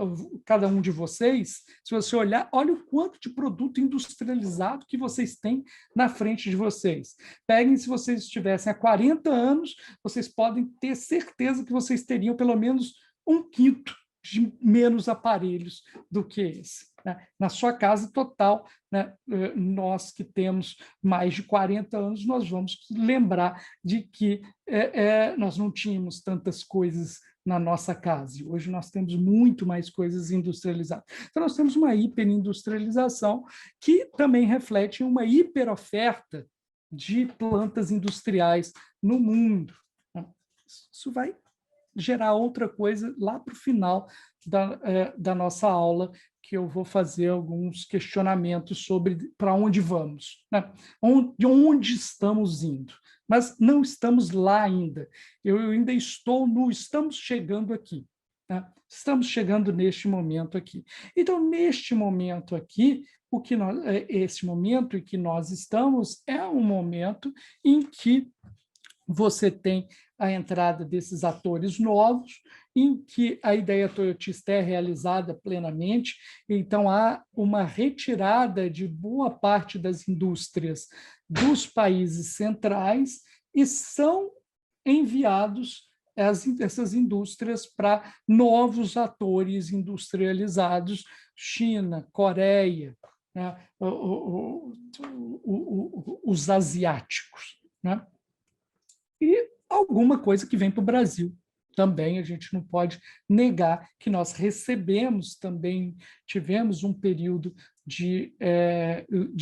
cada um de vocês, se você olhar, olha o quanto de produto industrializado que vocês têm na frente de vocês. Peguem, se vocês estivessem há 40 anos, vocês podem ter certeza que vocês teriam pelo menos 1/5 de menos aparelhos do que esse, né? Na sua casa total, né? Nós que temos mais de 40 anos, nós vamos lembrar de que nós não tínhamos tantas coisas na nossa casa. Hoje nós temos muito mais coisas industrializadas. Então, nós temos uma hiperindustrialização que também reflete uma hiperoferta de plantas industriais no mundo. Isso vai gerar outra coisa lá para o final da nossa aula, que eu vou fazer alguns questionamentos sobre para onde vamos, né? De onde estamos indo. Mas não estamos lá ainda. Eu ainda estamos chegando aqui, né? Estamos chegando neste momento aqui. Então, neste momento aqui, esse momento em que nós estamos é um momento em que você tem a entrada desses atores novos, em que a ideia toyotista é realizada plenamente. Então, há uma retirada de boa parte das indústrias dos países centrais e são enviados essas indústrias para novos atores industrializados, China, Coreia, né? Os asiáticos, né? E alguma coisa que vem para o Brasil. Também a gente não pode negar que nós tivemos um período de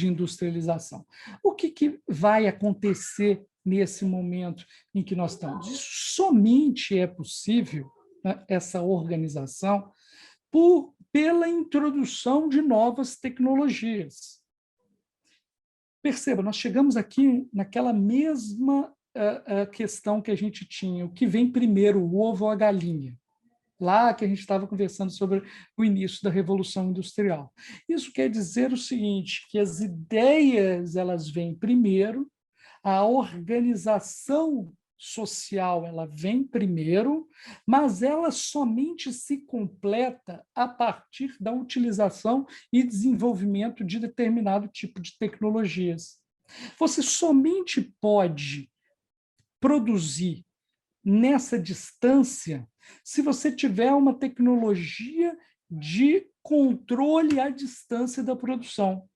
industrialização. O que vai acontecer nesse momento em que nós estamos? Isso somente é possível, né, essa organização, pela introdução de novas tecnologias. Perceba, nós chegamos aqui naquela mesma a questão que a gente tinha, o que vem primeiro, o ovo ou a galinha? Lá que a gente estava conversando sobre o início da Revolução Industrial. Isso quer dizer o seguinte, que as ideias elas vêm primeiro, a organização social ela vem primeiro, mas ela somente se completa a partir da utilização e desenvolvimento de determinado tipo de tecnologias. Você somente pode produzir nessa distância se você tiver uma tecnologia de controle à distância da produção.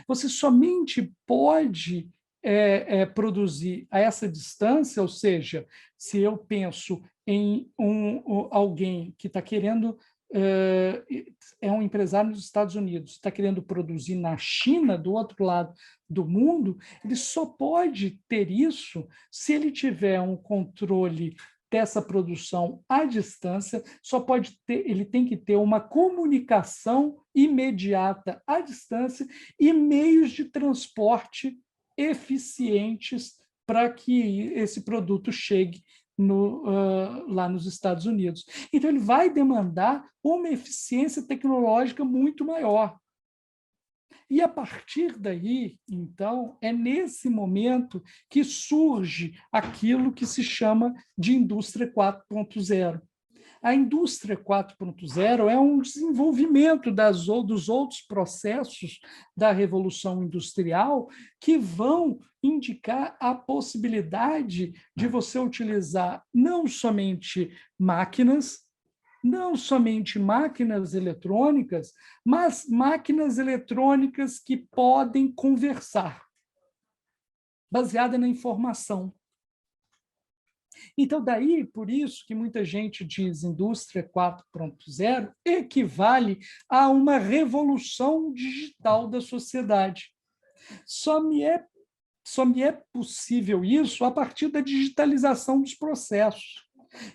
Você somente pode produzir a essa distância, ou seja, se eu penso em alguém que está querendo, é um empresário nos Estados Unidos, está querendo produzir na China, do outro lado do mundo, ele só pode ter isso se ele tiver um controle dessa produção à distância, ele tem que ter uma comunicação imediata à distância e meios de transporte eficientes para que esse produto chegue lá nos Estados Unidos. Então, ele vai demandar uma eficiência tecnológica muito maior. E, a partir daí, então, é nesse momento que surge aquilo que se chama de indústria 4.0. A indústria 4.0 é um desenvolvimento dos outros processos da Revolução Industrial que vão indicar a possibilidade de você utilizar não somente máquinas eletrônicas, mas máquinas eletrônicas que podem conversar, baseada na informação. Então, daí, por isso que muita gente diz indústria 4.0 equivale a uma revolução digital da sociedade. Só me é possível isso a partir da digitalização dos processos.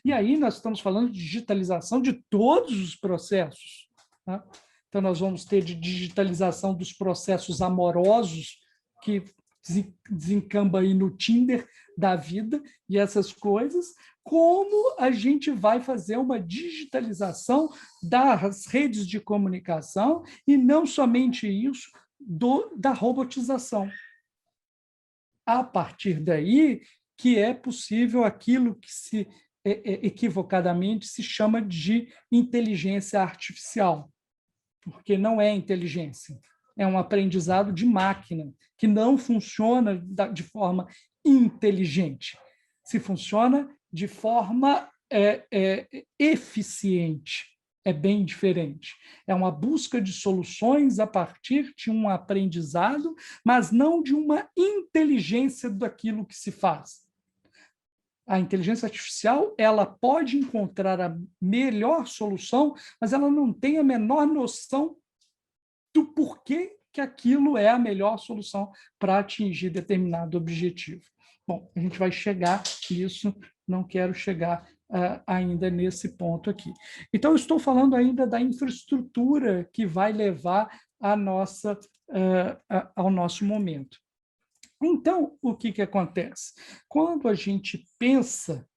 E aí nós estamos falando de digitalização de todos os processos. Tá? Então, nós vamos ter de digitalização dos processos amorosos, que desencamba aí no Tinder da vida e essas coisas, como a gente vai fazer uma digitalização das redes de comunicação e não somente isso, da robotização. A partir daí que é possível aquilo que se equivocadamente se chama de inteligência artificial, porque não é inteligência, é um aprendizado de máquina, que não funciona de forma inteligente, se funciona de forma eficiente, é bem diferente. É uma busca de soluções a partir de um aprendizado, mas não de uma inteligência daquilo que se faz. A inteligência artificial, ela pode encontrar a melhor solução, mas ela não tem a menor noção do porquê que aquilo é a melhor solução para atingir determinado objetivo. Bom, a gente vai chegar nisso, não quero chegar ainda nesse ponto aqui. Então, eu estou falando ainda da infraestrutura que vai levar ao nosso momento. Então, o que acontece? Quando a gente pensa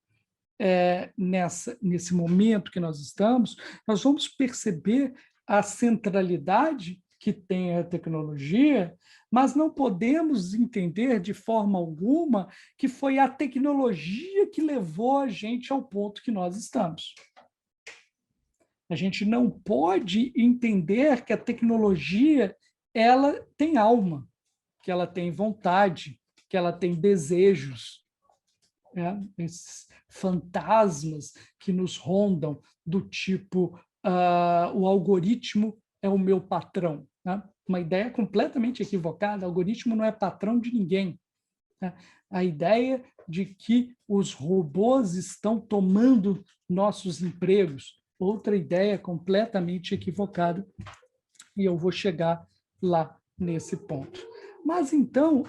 nesse momento que nós estamos, nós vamos perceber a centralidade que tem a tecnologia, mas não podemos entender de forma alguma que foi a tecnologia que levou a gente ao ponto que nós estamos. A gente não pode entender que a tecnologia ela tem alma, que ela tem vontade, que ela tem desejos. Esses fantasmas que nos rondam do tipo o algoritmo é o meu patrão. Né? Uma ideia completamente equivocada, o algoritmo não é patrão de ninguém. Né? A ideia de que os robôs estão tomando nossos empregos, outra ideia completamente equivocada, e eu vou chegar lá nesse ponto. Mas, então,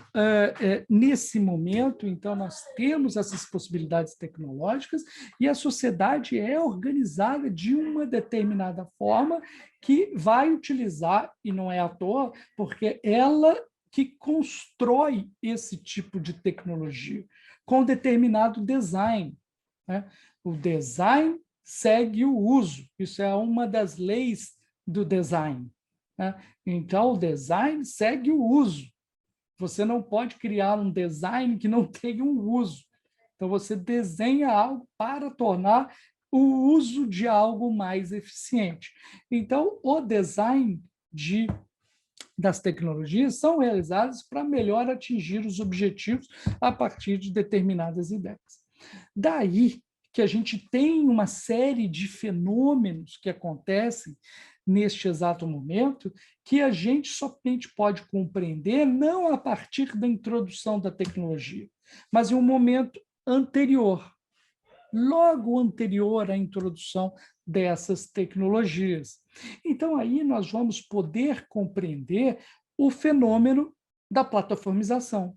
nesse momento, então, nós temos essas possibilidades tecnológicas e a sociedade é organizada de uma determinada forma que vai utilizar, e não é à toa, porque ela que constrói esse tipo de tecnologia com determinado design. Né? O design segue o uso, isso é uma das leis do design. Né? Então, o design segue o uso. Você não pode criar um design que não tenha um uso. Então, você desenha algo para tornar o uso de algo mais eficiente. Então, o design das tecnologias são realizadas para melhor atingir os objetivos a partir de determinadas ideias. Daí que a gente tem uma série de fenômenos que acontecem neste exato momento, que a gente somente pode compreender não a partir da introdução da tecnologia, mas em um momento anterior, logo anterior à introdução dessas tecnologias. Então, aí nós vamos poder compreender o fenômeno da plataformização.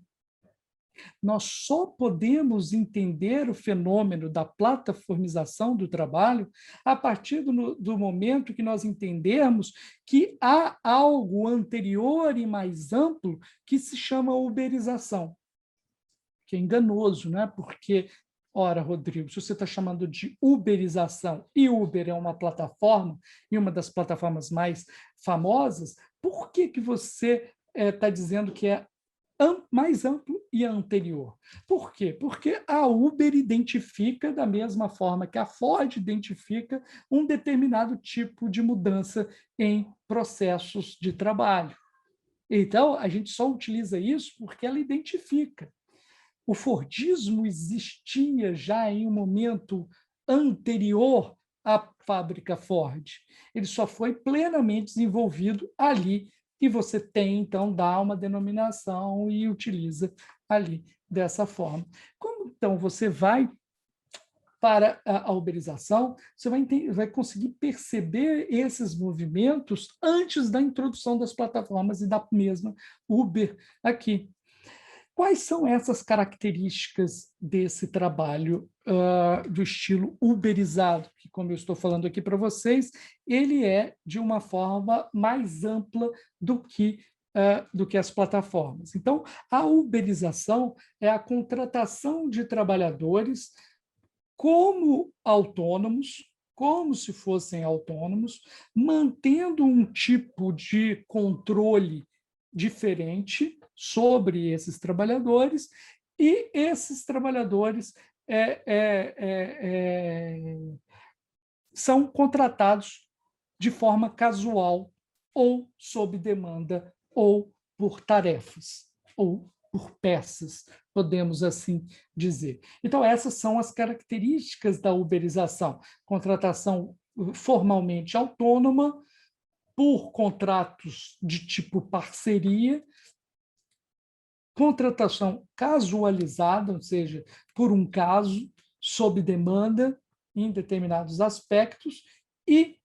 Nós só podemos entender o fenômeno da plataformização do trabalho a partir do momento que nós entendermos que há algo anterior e mais amplo que se chama uberização, que é enganoso, né? Porque, ora, Rodrigo, se você está chamando de uberização, e Uber é uma plataforma, e uma das plataformas mais famosas, por que você está dizendo que é mais amplo e anterior. Por quê? Porque a Uber identifica, da mesma forma que a Ford identifica, um determinado tipo de mudança em processos de trabalho. Então, a gente só utiliza isso porque ela identifica. O Fordismo existia já em um momento anterior à fábrica Ford. Ele só foi plenamente desenvolvido ali, e você tem, então, dá uma denominação e utiliza ali dessa forma. Como, então, você vai para a uberização, você vai conseguir perceber esses movimentos antes da introdução das plataformas e da mesma Uber aqui. Quais são essas características desse trabalho do estilo uberizado, que, como eu estou falando aqui para vocês, ele é de uma forma mais ampla do que as plataformas. Então, a uberização é a contratação de trabalhadores como autônomos, como se fossem autônomos, mantendo um tipo de controle diferente sobre esses trabalhadores, e esses trabalhadores são contratados de forma casual, ou sob demanda, ou por tarefas, ou por peças, podemos assim dizer. Então, essas são as características da uberização: contratação formalmente autônoma, por contratos de tipo parceria, contratação casualizada, ou seja, por um caso, sob demanda, em determinados aspectos, e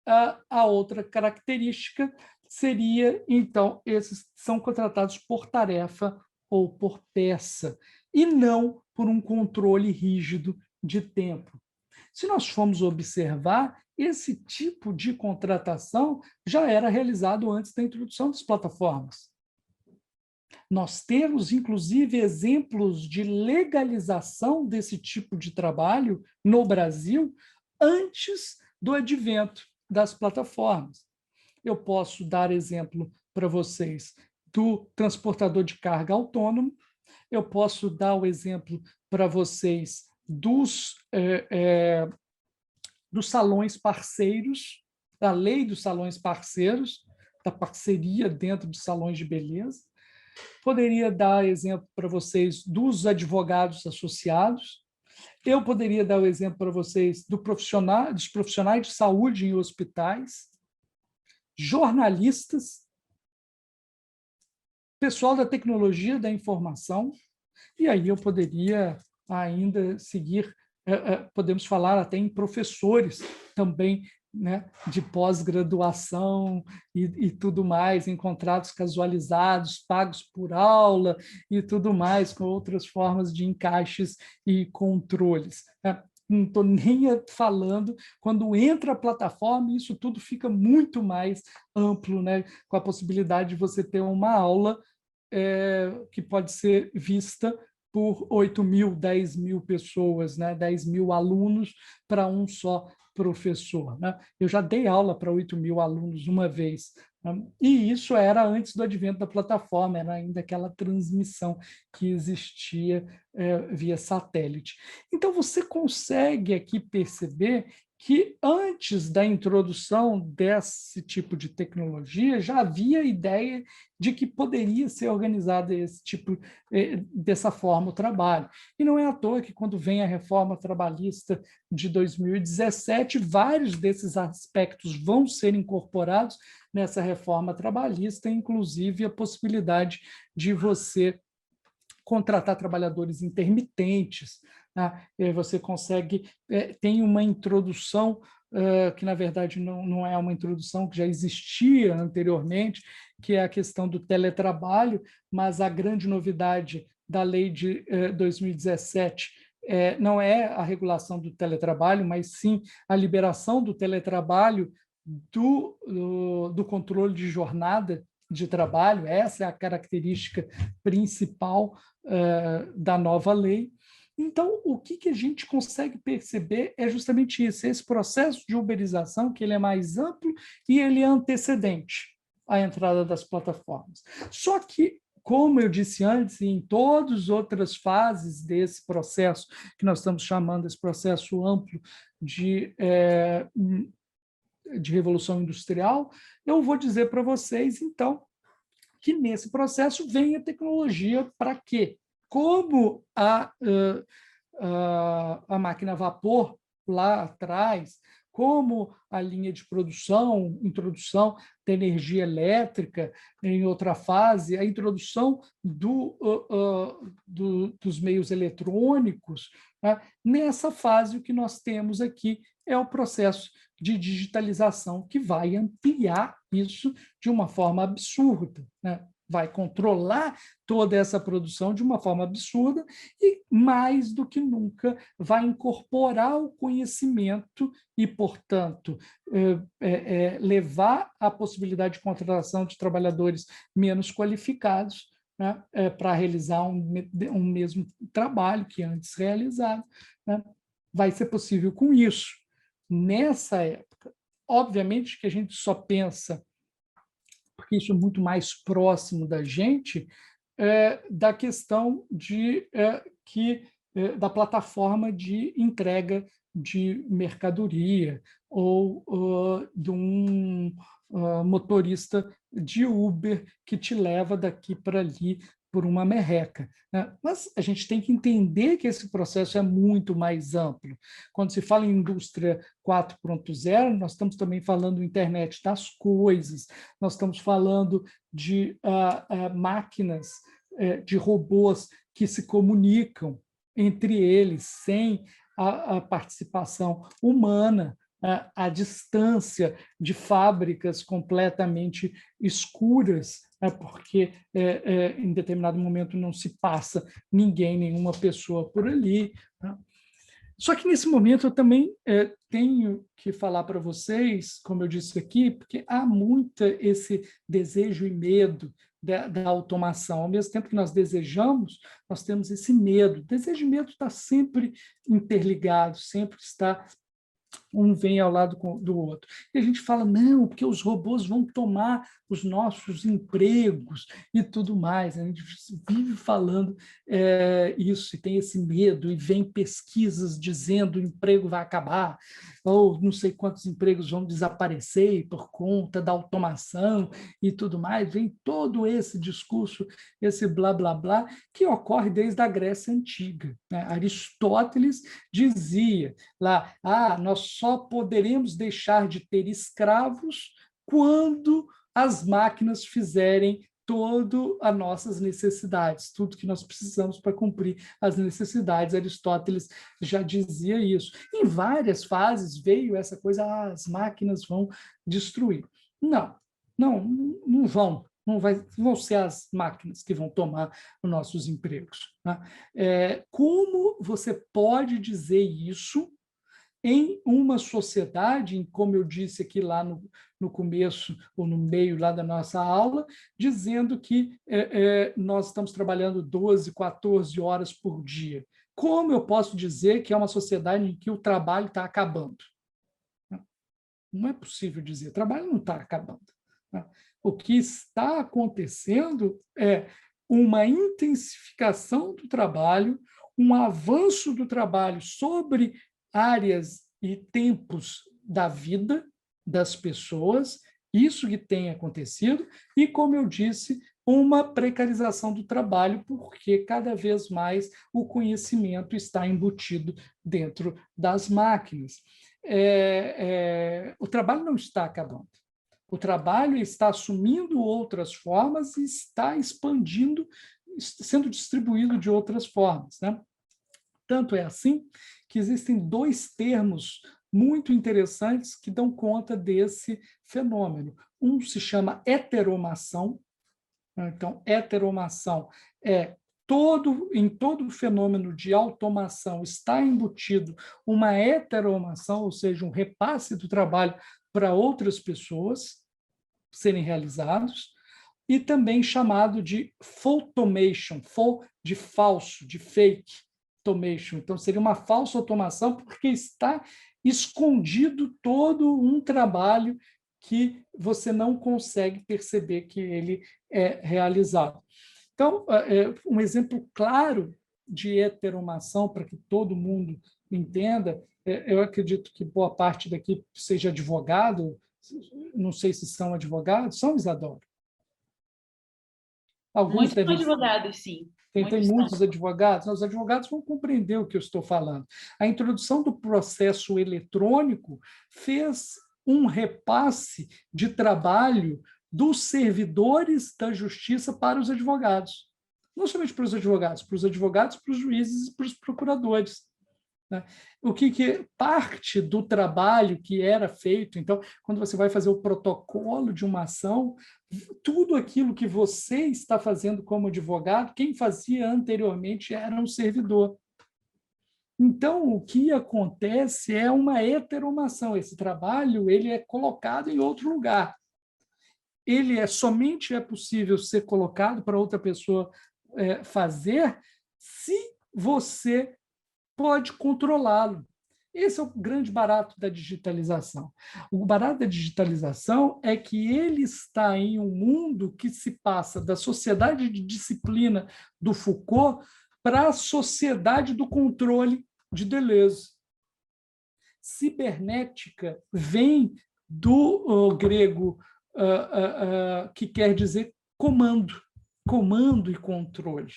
a outra característica seria, então, esses são contratados por tarefa ou por peça, e não por um controle rígido de tempo. Se nós formos observar, esse tipo de contratação já era realizado antes da introdução das plataformas. Nós temos, inclusive, exemplos de legalização desse tipo de trabalho no Brasil antes do advento das plataformas. Eu posso dar exemplo para vocês do transportador de carga autônomo, eu posso dar o exemplo para vocês dos salões parceiros, da lei dos salões parceiros, da parceria dentro de salões de beleza. Poderia dar exemplo para vocês dos advogados associados. Eu poderia dar o exemplo para vocês dos profissionais de saúde em hospitais, jornalistas, pessoal da tecnologia da informação, e aí eu poderia ainda seguir, podemos falar até em professores também, né, de pós-graduação e tudo mais, em contratos casualizados, pagos por aula e tudo mais, com outras formas de encaixes e controles. Não estou nem falando, quando entra a plataforma, isso tudo fica muito mais amplo, né, com a possibilidade de você ter uma aula que pode ser vista por 8.000, 10.000 pessoas, né? 10.000 alunos para um só professor. Né? Eu já dei aula para 8.000 alunos uma vez, né? E isso era antes do advento da plataforma, era ainda aquela transmissão que existia via satélite. Então, você consegue aqui perceber que antes da introdução desse tipo de tecnologia já havia a ideia de que poderia ser organizado esse tipo, dessa forma o trabalho. E não é à toa que, quando vem a reforma trabalhista de 2017, vários desses aspectos vão ser incorporados nessa reforma trabalhista, inclusive a possibilidade de você contratar trabalhadores intermitentes, né? Você consegue, tem uma introdução que, na verdade, não é uma introdução, que já existia anteriormente, que é a questão do teletrabalho, mas a grande novidade da lei de 2017 não é a regulação do teletrabalho, mas sim a liberação do teletrabalho do controle de jornada de trabalho. Essa é a característica principal da nova lei. Então, o que a gente consegue perceber é justamente isso, esse processo de uberização, que ele é mais amplo e ele é antecedente à entrada das plataformas. Só que, como eu disse antes, em todas as outras fases desse processo, que nós estamos chamando esse processo amplo de revolução industrial, eu vou dizer para vocês, então, que nesse processo vem a tecnologia para quê? Como a máquina a vapor lá atrás, como a linha de produção, introdução da energia elétrica em outra fase, a introdução dos meios eletrônicos, né? Nessa fase, o que nós temos aqui é o processo de digitalização, que vai ampliar isso de uma forma absurda, né? Vai controlar toda essa produção de uma forma absurda e, mais do que nunca, vai incorporar o conhecimento e, portanto, levar a possibilidade de contratação de trabalhadores menos qualificados, né, para realizar um mesmo trabalho que antes realizado, né? Vai ser possível com isso. Nessa época, obviamente que a gente só pensa, porque isso é muito mais próximo da gente, da questão da plataforma de entrega de mercadoria ou de um motorista de Uber que te leva daqui para ali por uma merreca, né? Mas a gente tem que entender que esse processo é muito mais amplo. Quando se fala em indústria 4.0, nós estamos também falando internet das coisas, nós estamos falando de máquinas, de robôs que se comunicam entre eles sem a participação humana, a distância de fábricas completamente escuras, porque em determinado momento não se passa ninguém, nenhuma pessoa por ali. Só que nesse momento eu também tenho que falar para vocês, como eu disse aqui, porque há muito esse desejo e medo da automação. Ao mesmo tempo que nós desejamos, nós temos esse medo. Desejo e medo está sempre interligado, sempre está um vem ao lado do outro. E a gente fala, não, porque os robôs vão tomar os nossos empregos e tudo mais. A gente vive falando isso, e tem esse medo, e vem pesquisas dizendo que o emprego vai acabar, ou não sei quantos empregos vão desaparecer por conta da automação e tudo mais. Vem todo esse discurso, esse blá, blá, blá, que ocorre desde a Grécia Antiga, né? Aristóteles dizia lá, nós só poderemos deixar de ter escravos quando as máquinas fizerem todas as nossas necessidades, tudo que nós precisamos para cumprir as necessidades. Aristóteles já dizia isso. Em várias fases veio essa coisa, as máquinas vão destruir. Não vão. Não vão ser as máquinas que vão tomar os nossos empregos, né? Como você pode dizer isso em uma sociedade, como eu disse aqui lá no começo, ou no meio lá da nossa aula, dizendo que nós estamos trabalhando 12, 14 horas por dia? Como eu posso dizer que é uma sociedade em que o trabalho está acabando? Não é possível dizer, o trabalho não está acabando. O que está acontecendo é uma intensificação do trabalho, um avanço do trabalho sobre áreas e tempos da vida das pessoas, isso que tem acontecido, e, como eu disse, uma precarização do trabalho, porque cada vez mais o conhecimento está embutido dentro das máquinas. O trabalho não está acabando. O trabalho está assumindo outras formas e está expandindo, sendo distribuído de outras formas, né? Tanto é assim que existem dois termos muito interessantes que dão conta desse fenômeno. Um se chama heteromação. Então, heteromação é em todo fenômeno de automação está embutido uma heteromação, ou seja, um repasse do trabalho para outras pessoas serem realizados, e também chamado de photomation, de falso, de fake automation. Então, seria uma falsa automação porque está escondido todo um trabalho que você não consegue perceber que ele é realizado. Então, um exemplo claro de heteromação, para que todo mundo entenda, eu acredito que boa parte daqui seja advogado, não sei se são advogados, são, Isadora? Alguns Muitos devem. advogados, sim. Tem muitos advogados. Os advogados vão compreender o que eu estou falando. A introdução do processo eletrônico fez um repasse de trabalho dos servidores da justiça para os advogados. Não somente para os advogados, para os juízes e para os procuradores. Né? O que parte do trabalho que era feito, então, quando você vai fazer o protocolo de uma ação, tudo aquilo que você está fazendo como advogado, quem fazia anteriormente era um servidor. Então, o que acontece é uma heteromação. Esse trabalho ele é colocado em outro lugar. Somente é possível ser colocado para outra pessoa fazer se você pode controlá-lo. Esse é o grande barato da digitalização. O barato da digitalização é que ele está em um mundo que se passa da sociedade de disciplina do Foucault para a sociedade do controle de Deleuze. Cibernética vem do grego que quer dizer comando e controle.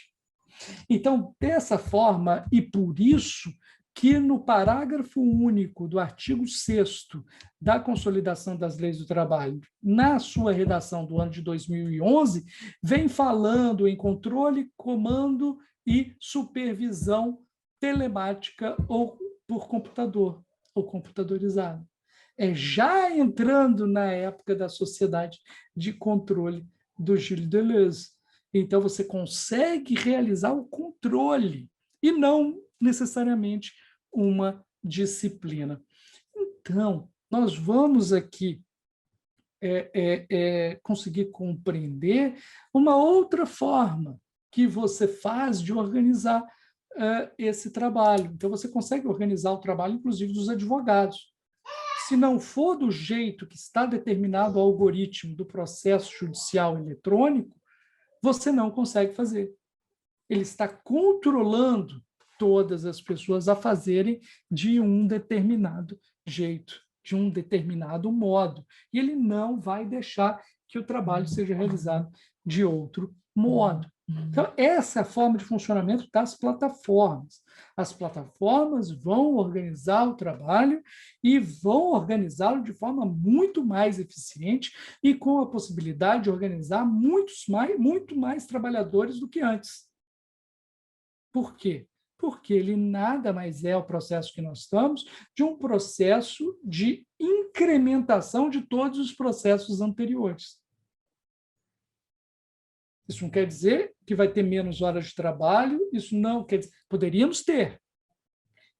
Então, dessa forma, e por isso que no parágrafo único do artigo 6º da Consolidação das Leis do Trabalho, na sua redação do ano de 2011, vem falando em controle, comando e supervisão telemática ou por computador, ou computadorizada. Já entrando na época da sociedade de controle do Gilles Deleuze. Então, você consegue realizar o controle e não necessariamente uma disciplina. Então, nós vamos aqui conseguir compreender uma outra forma que você faz de organizar esse trabalho. Então, você consegue organizar o trabalho, inclusive, dos advogados. Se não for do jeito que está determinado o algoritmo do processo judicial eletrônico, você não consegue fazer. Ele está controlando todas as pessoas a fazerem de um determinado jeito, de um determinado modo. E ele não vai deixar que o trabalho seja realizado de outro modo. Então, essa é a forma de funcionamento das plataformas. As plataformas vão organizar o trabalho e vão organizá-lo de forma muito mais eficiente e com a possibilidade de organizar muito mais trabalhadores do que antes. Por quê? Porque ele nada mais é o processo que nós estamos de um processo de incrementação de todos os processos anteriores. Isso não quer dizer que vai ter menos horas de trabalho, isso não quer dizer... Poderíamos ter.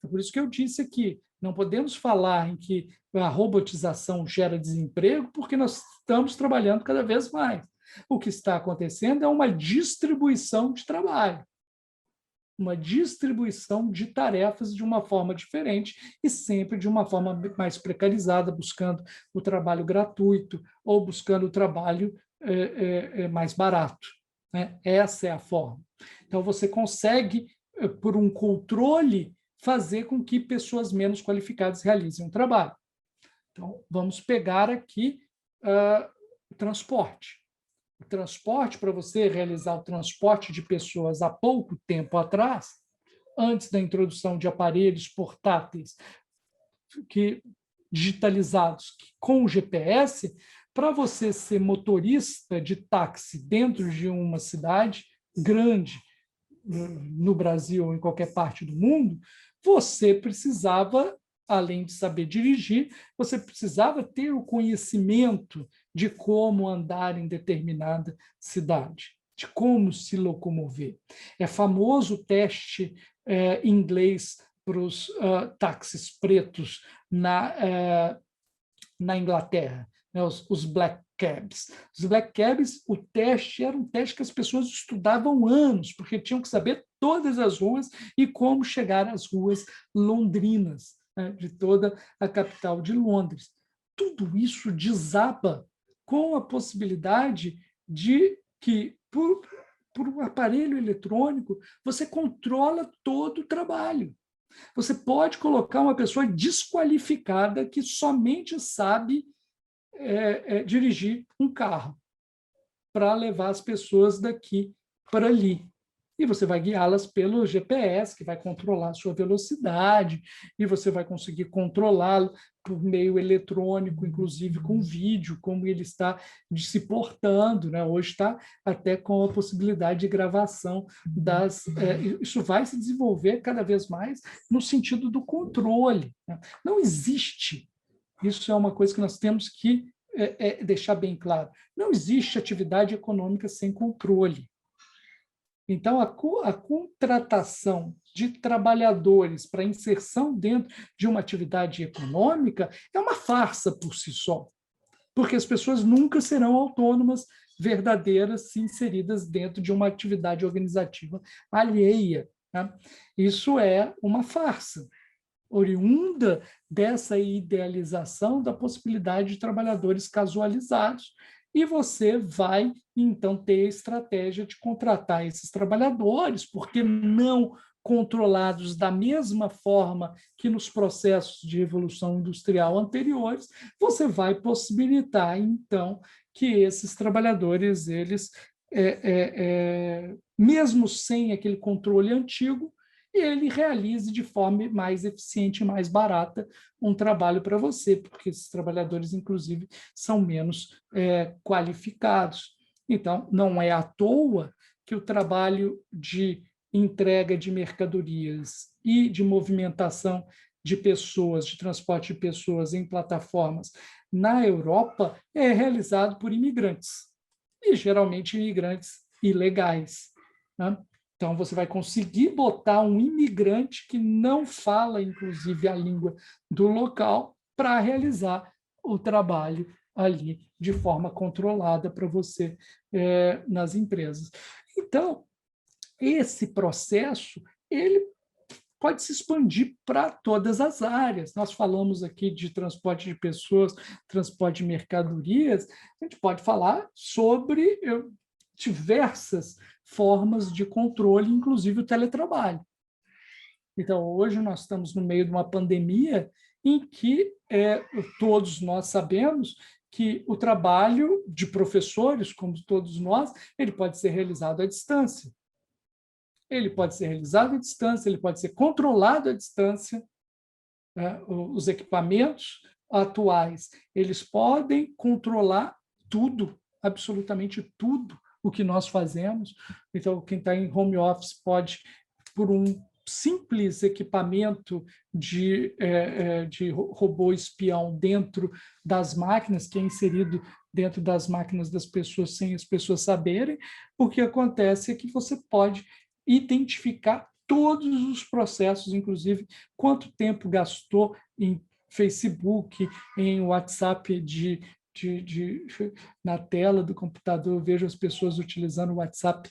É por isso que eu disse aqui, não podemos falar em que a robotização gera desemprego, porque nós estamos trabalhando cada vez mais. O que está acontecendo é uma distribuição de trabalho, uma distribuição de tarefas de uma forma diferente e sempre de uma forma mais precarizada, buscando o trabalho gratuito ou buscando o trabalho mais barato. Né? Essa é a forma. Então, você consegue, por um controle, fazer com que pessoas menos qualificadas realizem um trabalho. Então, vamos pegar aqui o transporte. O transporte, para você realizar o transporte de pessoas há pouco tempo atrás, antes da introdução de aparelhos portáteis digitalizados com GPS, para você ser motorista de táxi dentro de uma cidade grande, no Brasil ou em qualquer parte do mundo, você precisava, além de saber dirigir, você precisava ter o conhecimento de como andar em determinada cidade, de como se locomover. É famoso o teste em inglês para os táxis pretos na Inglaterra, né, os black cabs. Os black cabs, o teste era um teste que as pessoas estudavam anos, porque tinham que saber todas as ruas e como chegar às ruas londrinas, né, de toda a capital de Londres. Tudo isso desaba com a possibilidade de que, por um aparelho eletrônico, você controla todo o trabalho. Você pode colocar uma pessoa desqualificada que somente sabe dirigir um carro para levar as pessoas daqui para ali. E você vai guiá-las pelo GPS, que vai controlar a sua velocidade, e você vai conseguir controlá-lo por meio eletrônico, inclusive com vídeo, como ele está se portando, né? Hoje está até com a possibilidade de gravação das... isso vai se desenvolver cada vez mais no sentido do controle, né? Não existe, isso é uma coisa que nós temos que deixar bem claro, não existe atividade econômica sem controle. Então, a contratação de trabalhadores para inserção dentro de uma atividade econômica é uma farsa por si só, porque as pessoas nunca serão autônomas, verdadeiras, se inseridas dentro de uma atividade organizativa alheia, né? Isso é uma farsa, oriunda dessa idealização da possibilidade de trabalhadores casualizados, e você vai, então, ter a estratégia de contratar esses trabalhadores, porque não controlados da mesma forma que nos processos de revolução industrial anteriores, você vai possibilitar, então, que esses trabalhadores, eles, mesmo sem aquele controle antigo, ele realize de forma mais eficiente e mais barata um trabalho para você, porque esses trabalhadores, inclusive, são menos qualificados. Então, não é à toa que o trabalho de entrega de mercadorias e de movimentação de pessoas, de transporte de pessoas em plataformas na Europa é realizado por imigrantes, e geralmente imigrantes ilegais, né? Então, você vai conseguir botar um imigrante que não fala, inclusive, a língua do local para realizar o trabalho ali de forma controlada para você nas empresas. Então, esse processo ele pode se expandir para todas as áreas. Nós falamos aqui de transporte de pessoas, transporte de mercadorias, a gente pode falar sobre diversas formas de controle, inclusive o teletrabalho. Então, hoje nós estamos no meio de uma pandemia em que todos nós sabemos que o trabalho de professores, como todos nós, ele pode ser realizado à distância. Ele pode ser realizado à distância, ele pode ser controlado à distância, né? Os equipamentos atuais, eles podem controlar tudo, absolutamente tudo o que nós fazemos. Então, quem está em home office pode, por um simples equipamento de robô espião dentro das máquinas, que é inserido dentro das máquinas das pessoas sem as pessoas saberem, o que acontece é que você pode identificar todos os processos, inclusive quanto tempo gastou em Facebook, em WhatsApp na tela do computador. Eu vejo as pessoas utilizando o WhatsApp,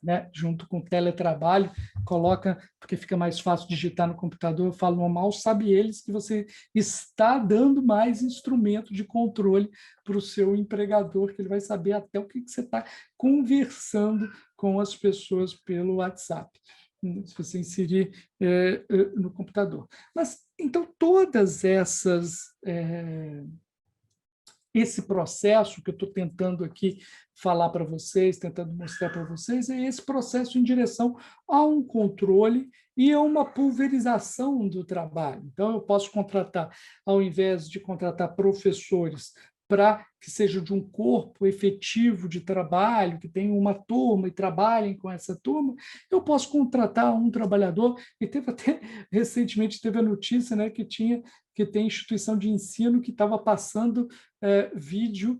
né, junto com o teletrabalho, coloca, porque fica mais fácil digitar no computador. Eu falo, mal sabe eles que você está dando mais instrumento de controle para o seu empregador, que ele vai saber até o que você está conversando com as pessoas pelo WhatsApp, se você inserir no computador. Mas, então, todas esse processo que eu estou tentando aqui falar para vocês, tentando mostrar para vocês, é esse processo em direção a um controle e a uma pulverização do trabalho. Então, eu posso contratar, ao invés de contratar professores para que seja de um corpo efetivo de trabalho, que tenha uma turma e trabalhem com essa turma, eu posso contratar um trabalhador, e recentemente teve a notícia, né, que tem instituição de ensino que estava passando vídeo,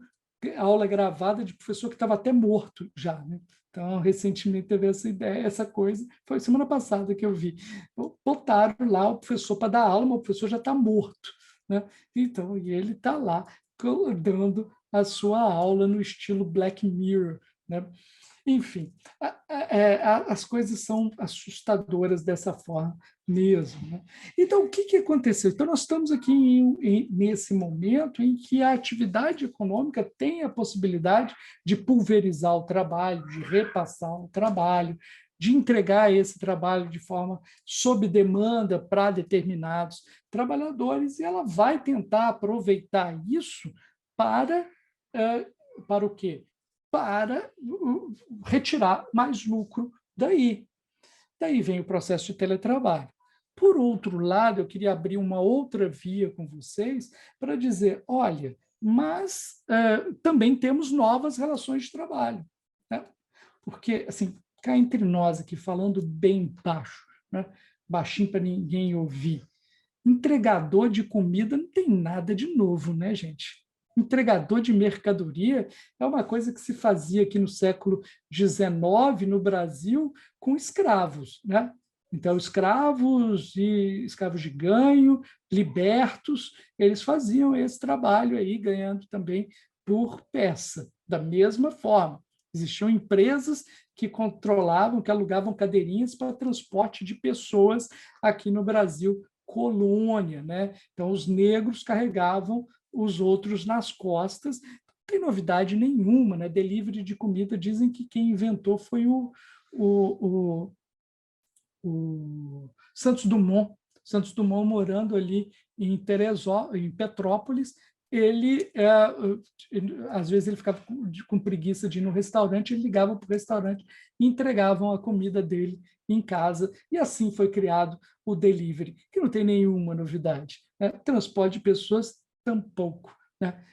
aula gravada de professor que estava até morto já, né? Então, recentemente teve essa ideia, essa coisa, foi semana passada que eu vi. Botaram lá o professor para dar aula, mas o professor já está morto, né? Então, e ele está lá dando a sua aula no estilo Black Mirror, né? Enfim, as coisas são assustadoras dessa forma mesmo, né? Então, o que aconteceu? Então, nós estamos aqui nesse momento em que a atividade econômica tem a possibilidade de pulverizar o trabalho, de repassar o trabalho, de entregar esse trabalho de forma sob demanda para determinados trabalhadores, e ela vai tentar aproveitar isso para o quê? Para retirar mais lucro daí. Daí vem o processo de teletrabalho. Por outro lado, eu queria abrir uma outra via com vocês para dizer, olha, mas também temos novas relações de trabalho, né? Porque, assim, cá entre nós aqui, falando bem baixo, né? Baixinho para ninguém ouvir, entregador de comida não tem nada de novo, né, gente? Entregador de mercadoria é uma coisa que se fazia aqui no século XIX, no Brasil, com escravos, né? Então, escravos de ganho, libertos, eles faziam esse trabalho aí, ganhando também por peça. Da mesma forma, existiam empresas que controlavam, que alugavam cadeirinhas para transporte de pessoas aqui no Brasil, colônia, né? Então, os negros carregavam os outros nas costas. Não tem novidade nenhuma, né? Delivery de comida, dizem que quem inventou foi o Santos Dumont. Santos Dumont, morando ali em Petrópolis, ele, às vezes, ele ficava com preguiça de ir no restaurante, ele ligava para o restaurante e entregavam a comida dele em casa, e assim foi criado o delivery, que não tem nenhuma novidade, né? Transporte de pessoas, tampouco, né?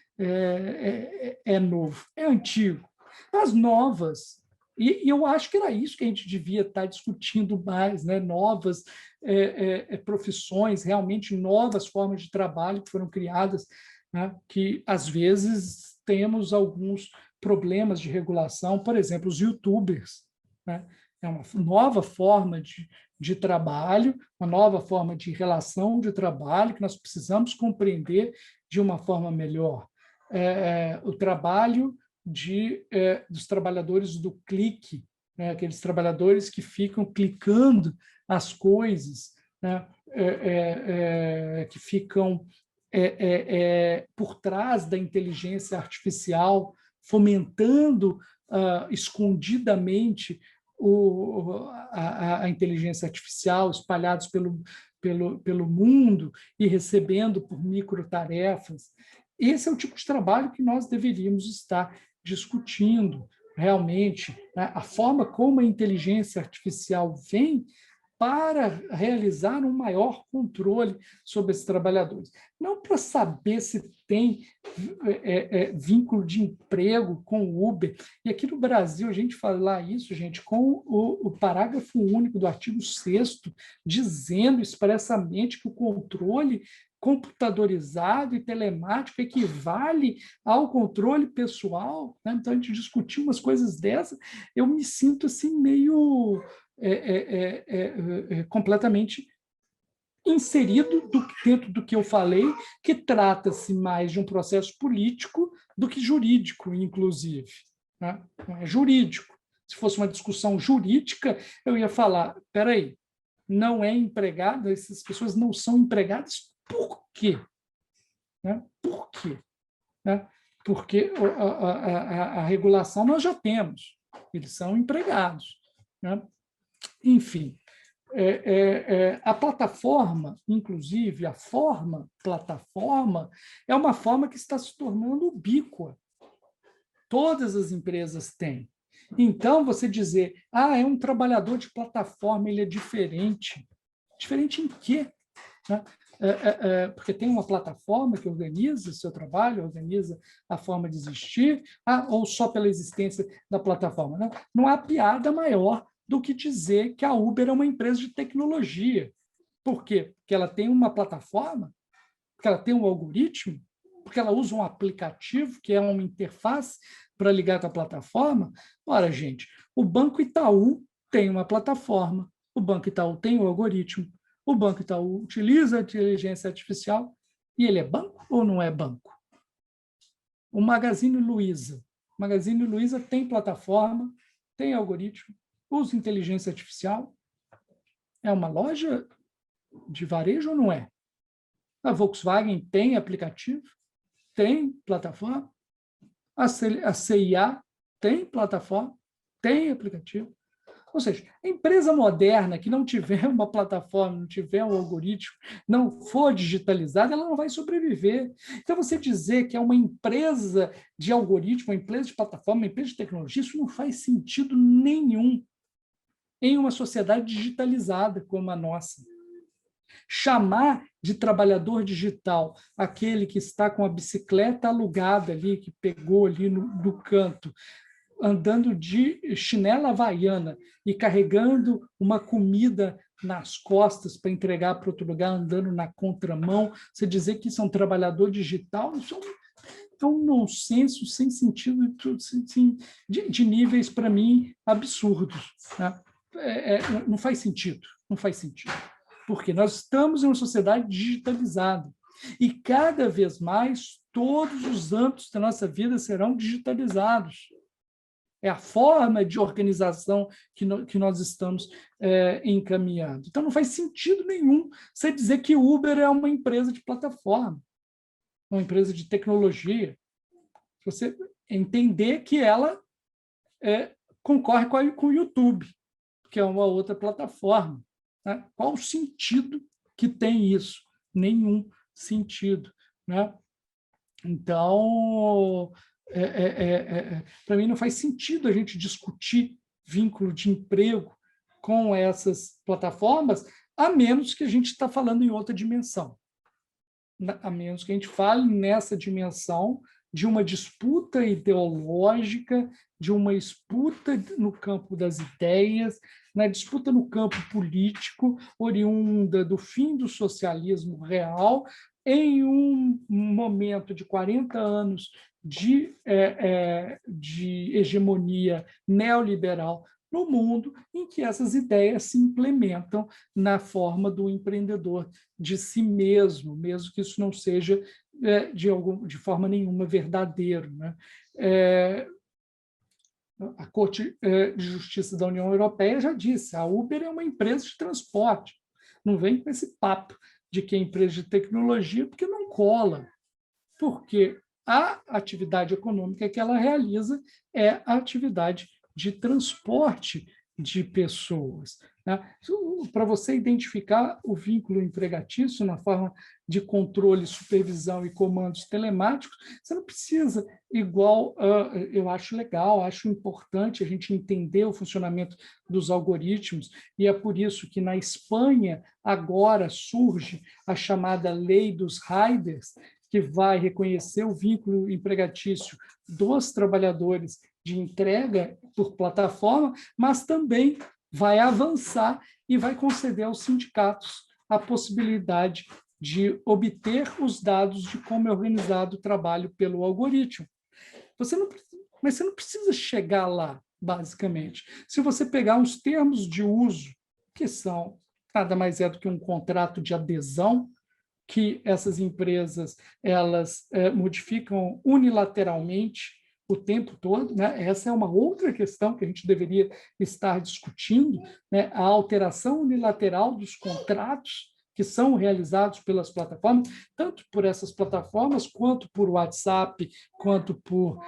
É novo, é antigo. As novas, e eu acho que era isso que a gente devia estar discutindo mais, né? Novas profissões, realmente novas formas de trabalho que foram criadas, né? Que, às vezes, temos alguns problemas de regulação, por exemplo, os YouTubers, né? É uma nova forma de trabalho, uma nova forma de relação de trabalho que nós precisamos compreender de uma forma melhor. O trabalho dos trabalhadores do clique, né? Aqueles trabalhadores que ficam clicando as coisas, né? Que ficam por trás da inteligência artificial, fomentando escondidamente a inteligência artificial, espalhados pelo mundo e recebendo por microtarefas. Esse é o tipo de trabalho que nós deveríamos estar discutindo realmente, né? A forma como a inteligência artificial vem para realizar um maior controle sobre esses trabalhadores. Não para saber se tem vínculo de emprego com o Uber. E aqui no Brasil, a gente fala isso, gente, com o parágrafo único do artigo 6º, dizendo expressamente que o controle computadorizado e telemático equivale ao controle pessoal, né? Então, a gente discutiu umas coisas dessas, eu me sinto assim meio completamente inserido dentro do que eu falei, que trata-se mais de um processo político do que jurídico, inclusive, né? Não é jurídico. Se fosse uma discussão jurídica, eu ia falar, espera aí, não é empregado, essas pessoas não são empregadas, por quê? Né? Por quê? Né? Porque a regulação nós já temos, eles são empregados, né? Enfim, a plataforma, inclusive, a forma plataforma, é uma forma que está se tornando ubíqua. Todas as empresas têm. Então, você dizer, é um trabalhador de plataforma, ele é diferente. Diferente em quê? Né? Porque tem uma plataforma que organiza o seu trabalho, organiza a forma de existir, ou só pela existência da plataforma. Né? Não há piada maior do que dizer que a Uber é uma empresa de tecnologia. Por quê? Porque ela tem uma plataforma, porque ela tem um algoritmo, porque ela usa um aplicativo, que é uma interface para ligar com a plataforma. Ora, gente, o Banco Itaú tem uma plataforma, o Banco Itaú tem um algoritmo, o Banco Itaú utiliza a inteligência artificial, e ele é banco ou não é banco? O Magazine Luiza tem plataforma, tem algoritmo, usa inteligência artificial, é uma loja de varejo ou não é? A Volkswagen tem aplicativo, tem plataforma, a CIA tem plataforma, tem aplicativo. Ou seja, a empresa moderna que não tiver uma plataforma, não tiver um algoritmo, não for digitalizada, ela não vai sobreviver. Então, você dizer que é uma empresa de algoritmo, uma empresa de plataforma, uma empresa de tecnologia, isso não faz sentido nenhum em uma sociedade digitalizada como a nossa. Chamar de trabalhador digital aquele que está com a bicicleta alugada ali, que pegou ali no canto, andando de chinela havaiana e carregando uma comida nas costas para entregar para outro lugar, andando na contramão, você dizer que isso é um trabalhador digital, isso é um nonsenso sem sentido, de níveis, para mim, absurdos. Né? Não faz sentido, não faz sentido. Porque nós estamos em uma sociedade digitalizada e cada vez mais todos os âmbitos da nossa vida serão digitalizados. É a forma de organização que nós estamos encaminhando. Então, não faz sentido nenhum você dizer que Uber é uma empresa de plataforma, uma empresa de tecnologia. Você entender que ela concorre com o YouTube, que é uma outra plataforma. Né? Qual o sentido que tem isso? Nenhum sentido. Né? Então, para mim, não faz sentido a gente discutir vínculo de emprego com essas plataformas, a menos que a gente está falando em outra dimensão. A menos que a gente fale nessa dimensão de uma disputa ideológica, de uma disputa no campo das ideias, na disputa no campo político, oriunda do fim do socialismo real, em um momento de 40 anos de hegemonia neoliberal no mundo, em que essas ideias se implementam na forma do empreendedor de si mesmo, mesmo que isso não seja de forma nenhuma verdadeiro. Né? A Corte de Justiça da União Europeia já disse, a Uber é uma empresa de transporte. Não vem com esse papo de que é empresa de tecnologia, porque não cola. Porque a atividade econômica que ela realiza é a atividade de transporte de pessoas. Né? Para você identificar o vínculo empregatício na forma de controle, supervisão e comandos telemáticos, você não precisa, eu acho legal, acho importante a gente entender o funcionamento dos algoritmos, e é por isso que na Espanha agora surge a chamada Lei dos Riders, que vai reconhecer o vínculo empregatício dos trabalhadores de entrega por plataforma, mas também vai avançar e vai conceder aos sindicatos a possibilidade de obter os dados de como é organizado o trabalho pelo algoritmo. Mas você não precisa chegar lá, basicamente. Se você pegar uns termos de uso, que são nada mais é do que um contrato de adesão, que essas empresas elas modificam unilateralmente o tempo todo, né? Essa é uma outra questão que a gente deveria estar discutindo, né? A alteração unilateral dos contratos que são realizados pelas plataformas, tanto por essas plataformas, quanto por WhatsApp, quanto por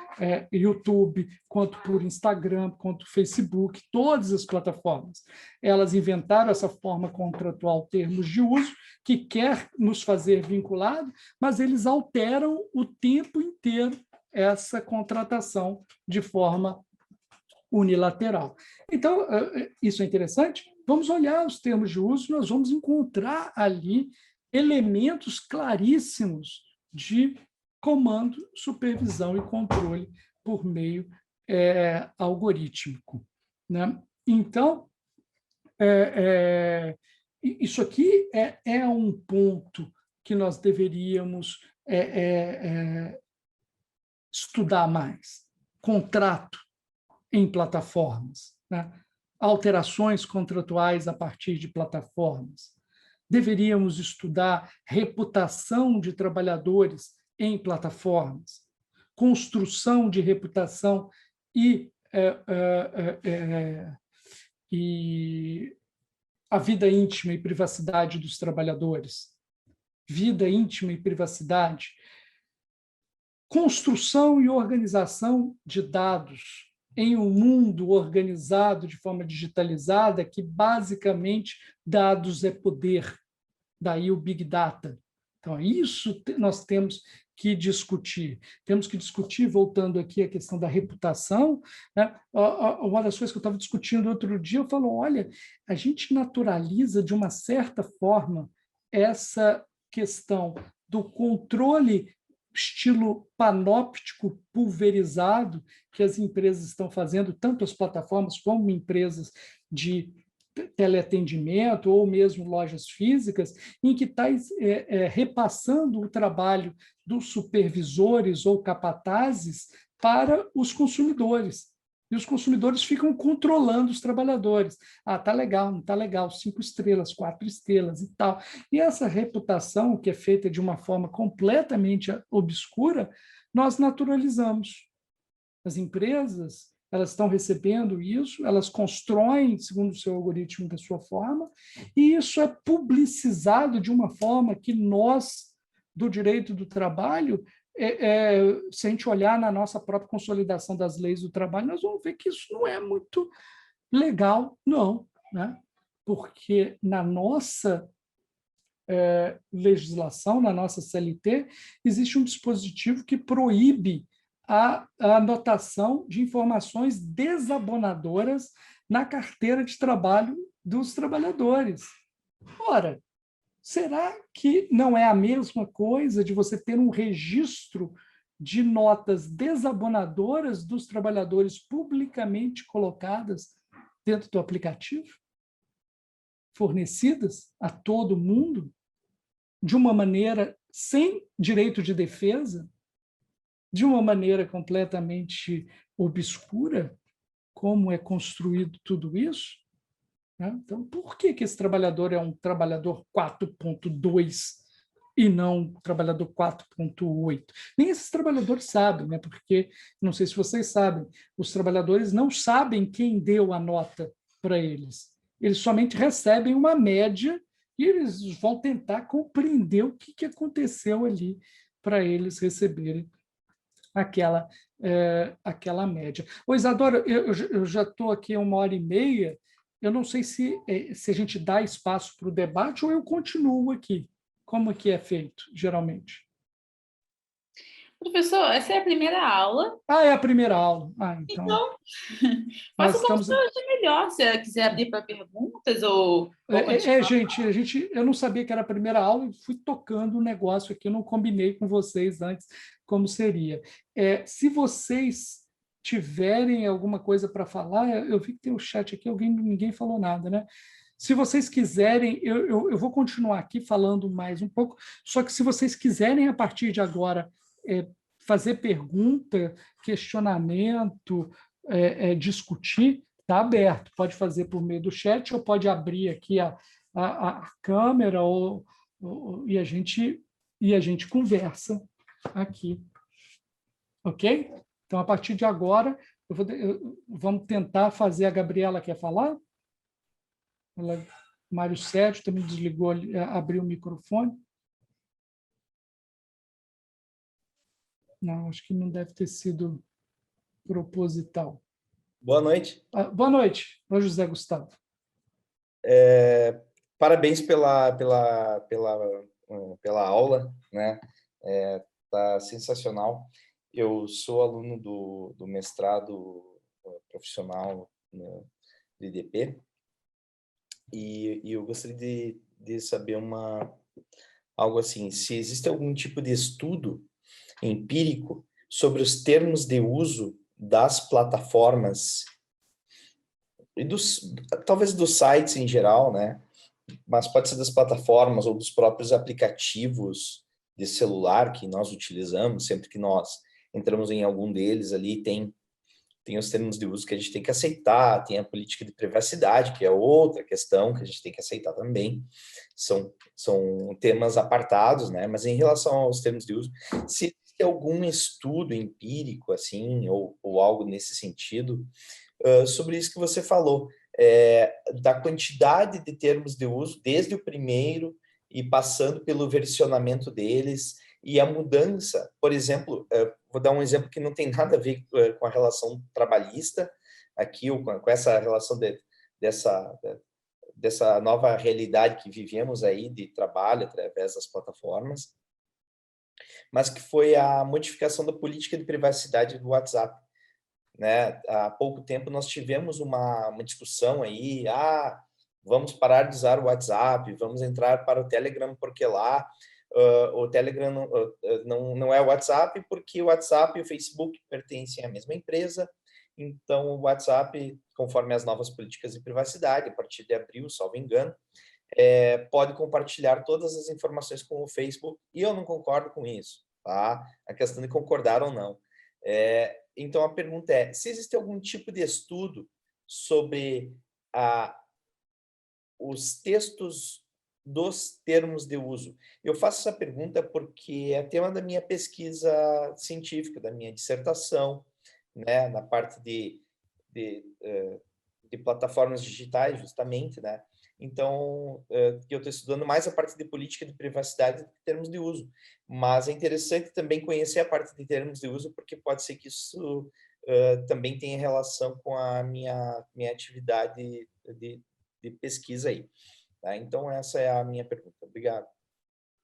YouTube, quanto por Instagram, quanto Facebook, todas as plataformas. Elas inventaram essa forma contratual, termos de uso, que quer nos fazer vinculado, mas eles alteram o tempo inteiro essa contratação de forma unilateral. Então, isso é interessante. Vamos olhar os termos de uso, nós vamos encontrar ali elementos claríssimos de comando, supervisão e controle por meio algorítmico. Né? Então, isso aqui é um ponto que nós deveríamos estudar mais. Contrato em plataformas, né? Alterações contratuais a partir de plataformas. Deveríamos estudar reputação de trabalhadores em plataformas, construção de reputação e a vida íntima e privacidade dos trabalhadores. Vida íntima e privacidade. Construção e organização de dados em um mundo organizado de forma digitalizada, que basicamente dados é poder, daí o Big Data. Então, isso nós temos que discutir. Temos que discutir, voltando aqui à questão da reputação, né? Uma das coisas que eu estava discutindo outro dia, eu falo, olha, a gente naturaliza de uma certa forma essa questão do controle estilo panóptico pulverizado que as empresas estão fazendo, tanto as plataformas como empresas de teleatendimento ou mesmo lojas físicas, em que está repassando o trabalho dos supervisores ou capatazes para os consumidores. E os consumidores ficam controlando os trabalhadores. Ah, tá legal, não tá legal, 5 estrelas, 4 estrelas e tal. E essa reputação, que é feita de uma forma completamente obscura, nós naturalizamos. As empresas, elas estão recebendo isso, elas constroem segundo o seu algoritmo da sua forma, e isso é publicizado de uma forma que nós, do direito do trabalho, se a gente olhar na nossa própria consolidação das leis do trabalho, nós vamos ver que isso não é muito legal, não, né? Porque na nossa legislação, na nossa CLT, existe um dispositivo que proíbe a anotação de informações desabonadoras na carteira de trabalho dos trabalhadores. Ora, será que não é a mesma coisa de você ter um registro de notas desabonadoras dos trabalhadores publicamente colocadas dentro do aplicativo? Fornecidas a todo mundo de uma maneira sem direito de defesa, de uma maneira completamente obscura, como é construído tudo isso? Então, por que esse trabalhador é um trabalhador 4.2 e não um trabalhador 4.8? Nem esses trabalhadores sabem, né? Porque, não sei se vocês sabem, os trabalhadores não sabem quem deu a nota para eles. Eles somente recebem uma média e eles vão tentar compreender o que aconteceu ali para eles receberem aquela média. Ô, Isadora, eu já estou aqui há 1h30, eu não sei se a gente dá espaço para o debate ou eu continuo aqui. Como que é feito, geralmente? Professor, essa é a primeira aula. Ah, é a primeira aula. Então faça como você acha melhor. Se você quiser abrir para perguntas ou gente, eu não sabia que era a primeira aula e fui tocando o negócio aqui, eu não combinei com vocês antes como seria. Se vocês tiverem alguma coisa para falar, eu vi que tem o chat aqui, ninguém falou nada, né? Se vocês quiserem, eu vou continuar aqui falando mais um pouco, só que se vocês quiserem, a partir de agora, fazer pergunta, questionamento, discutir, está aberto. Pode fazer por meio do chat ou pode abrir aqui a câmera e a gente conversa aqui. Ok? Então, a partir de agora, vamos tentar fazer. A Gabriela quer falar? Mário Sérgio também desligou, abriu o microfone. Não, acho que não deve ter sido proposital. Boa noite. Boa noite, José Gustavo. Parabéns pela aula, né? Tá sensacional. Eu sou aluno do mestrado profissional no IDP e eu gostaria de saber algo assim, se existe algum tipo de estudo empírico sobre os termos de uso das plataformas e talvez dos sites em geral, né? Mas pode ser das plataformas ou dos próprios aplicativos de celular que nós utilizamos. Sempre que nós entramos em algum deles ali, tem os termos de uso que a gente tem que aceitar, tem a política de privacidade, que é outra questão que a gente tem que aceitar também. São temas apartados, né? Mas em relação aos termos de uso, se existe algum estudo empírico, assim, ou algo nesse sentido, sobre isso que você falou, da quantidade de termos de uso, desde o primeiro e passando pelo versionamento deles, e a mudança, por exemplo, vou dar um exemplo que não tem nada a ver com a relação trabalhista, aqui, com essa relação dessa nova realidade que vivemos aí de trabalho através das plataformas, mas que foi a modificação da política de privacidade do WhatsApp. Né? Há pouco tempo nós tivemos uma discussão aí, vamos parar de usar o WhatsApp, vamos entrar para o Telegram, porque lá o Telegram não é o WhatsApp, porque o WhatsApp e o Facebook pertencem à mesma empresa, então o WhatsApp, conforme as novas políticas de privacidade, a partir de abril, salvo engano, pode compartilhar todas as informações com o Facebook, e eu não concordo com isso, tá? A questão de concordar ou não. Então, a pergunta é, se existe algum tipo de estudo sobre os textos dos termos de uso? Eu faço essa pergunta porque é tema da minha pesquisa científica, da minha dissertação, né, na parte de plataformas digitais, justamente, né? Então, eu estou estudando mais a parte de política de privacidade do que termos de uso. Mas é interessante também conhecer a parte de termos de uso, porque pode ser que isso também tenha relação com a minha atividade de pesquisa aí. Tá? Então, essa é a minha pergunta. Obrigado.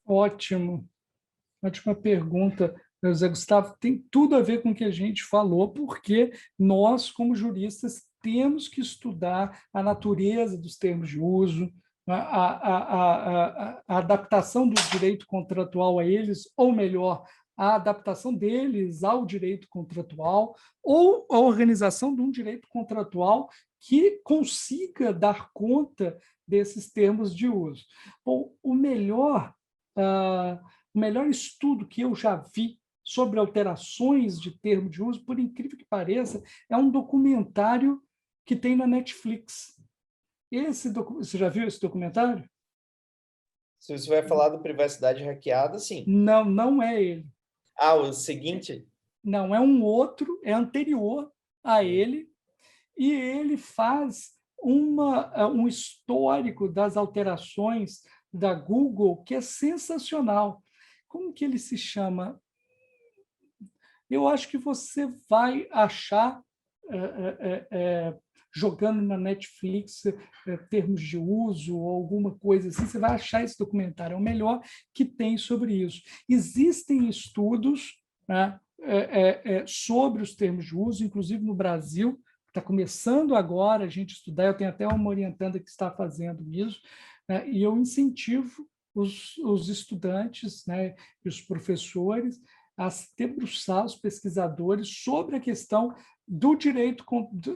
Ótimo. Ótima pergunta, José Gustavo. Tem tudo a ver com o que a gente falou, porque nós, como juristas, temos que estudar a natureza dos termos de uso, a adaptação do direito contratual a eles, ou melhor, a adaptação deles ao direito contratual, ou a organização de um direito contratual que consiga dar conta desses termos de uso. Bom, o melhor estudo que eu já vi sobre alterações de termo de uso, por incrível que pareça, é um documentário que tem na Netflix. Você já viu esse documentário? Se você vai falar do privacidade hackeada, sim. Não, não é ele. O seguinte? Não, é um outro, é anterior a ele, e ele faz um histórico das alterações da Google que é sensacional. Como que ele se chama? Eu acho que você vai achar, jogando na Netflix, termos de uso ou alguma coisa assim, você vai achar esse documentário, é o melhor que tem sobre isso. Existem estudos, né, sobre os termos de uso, inclusive no Brasil, está começando agora a gente estudar, eu tenho até uma orientanda que está fazendo isso, né, e eu incentivo os estudantes, né, e os professores a se debruçar, os pesquisadores, sobre a questão do direito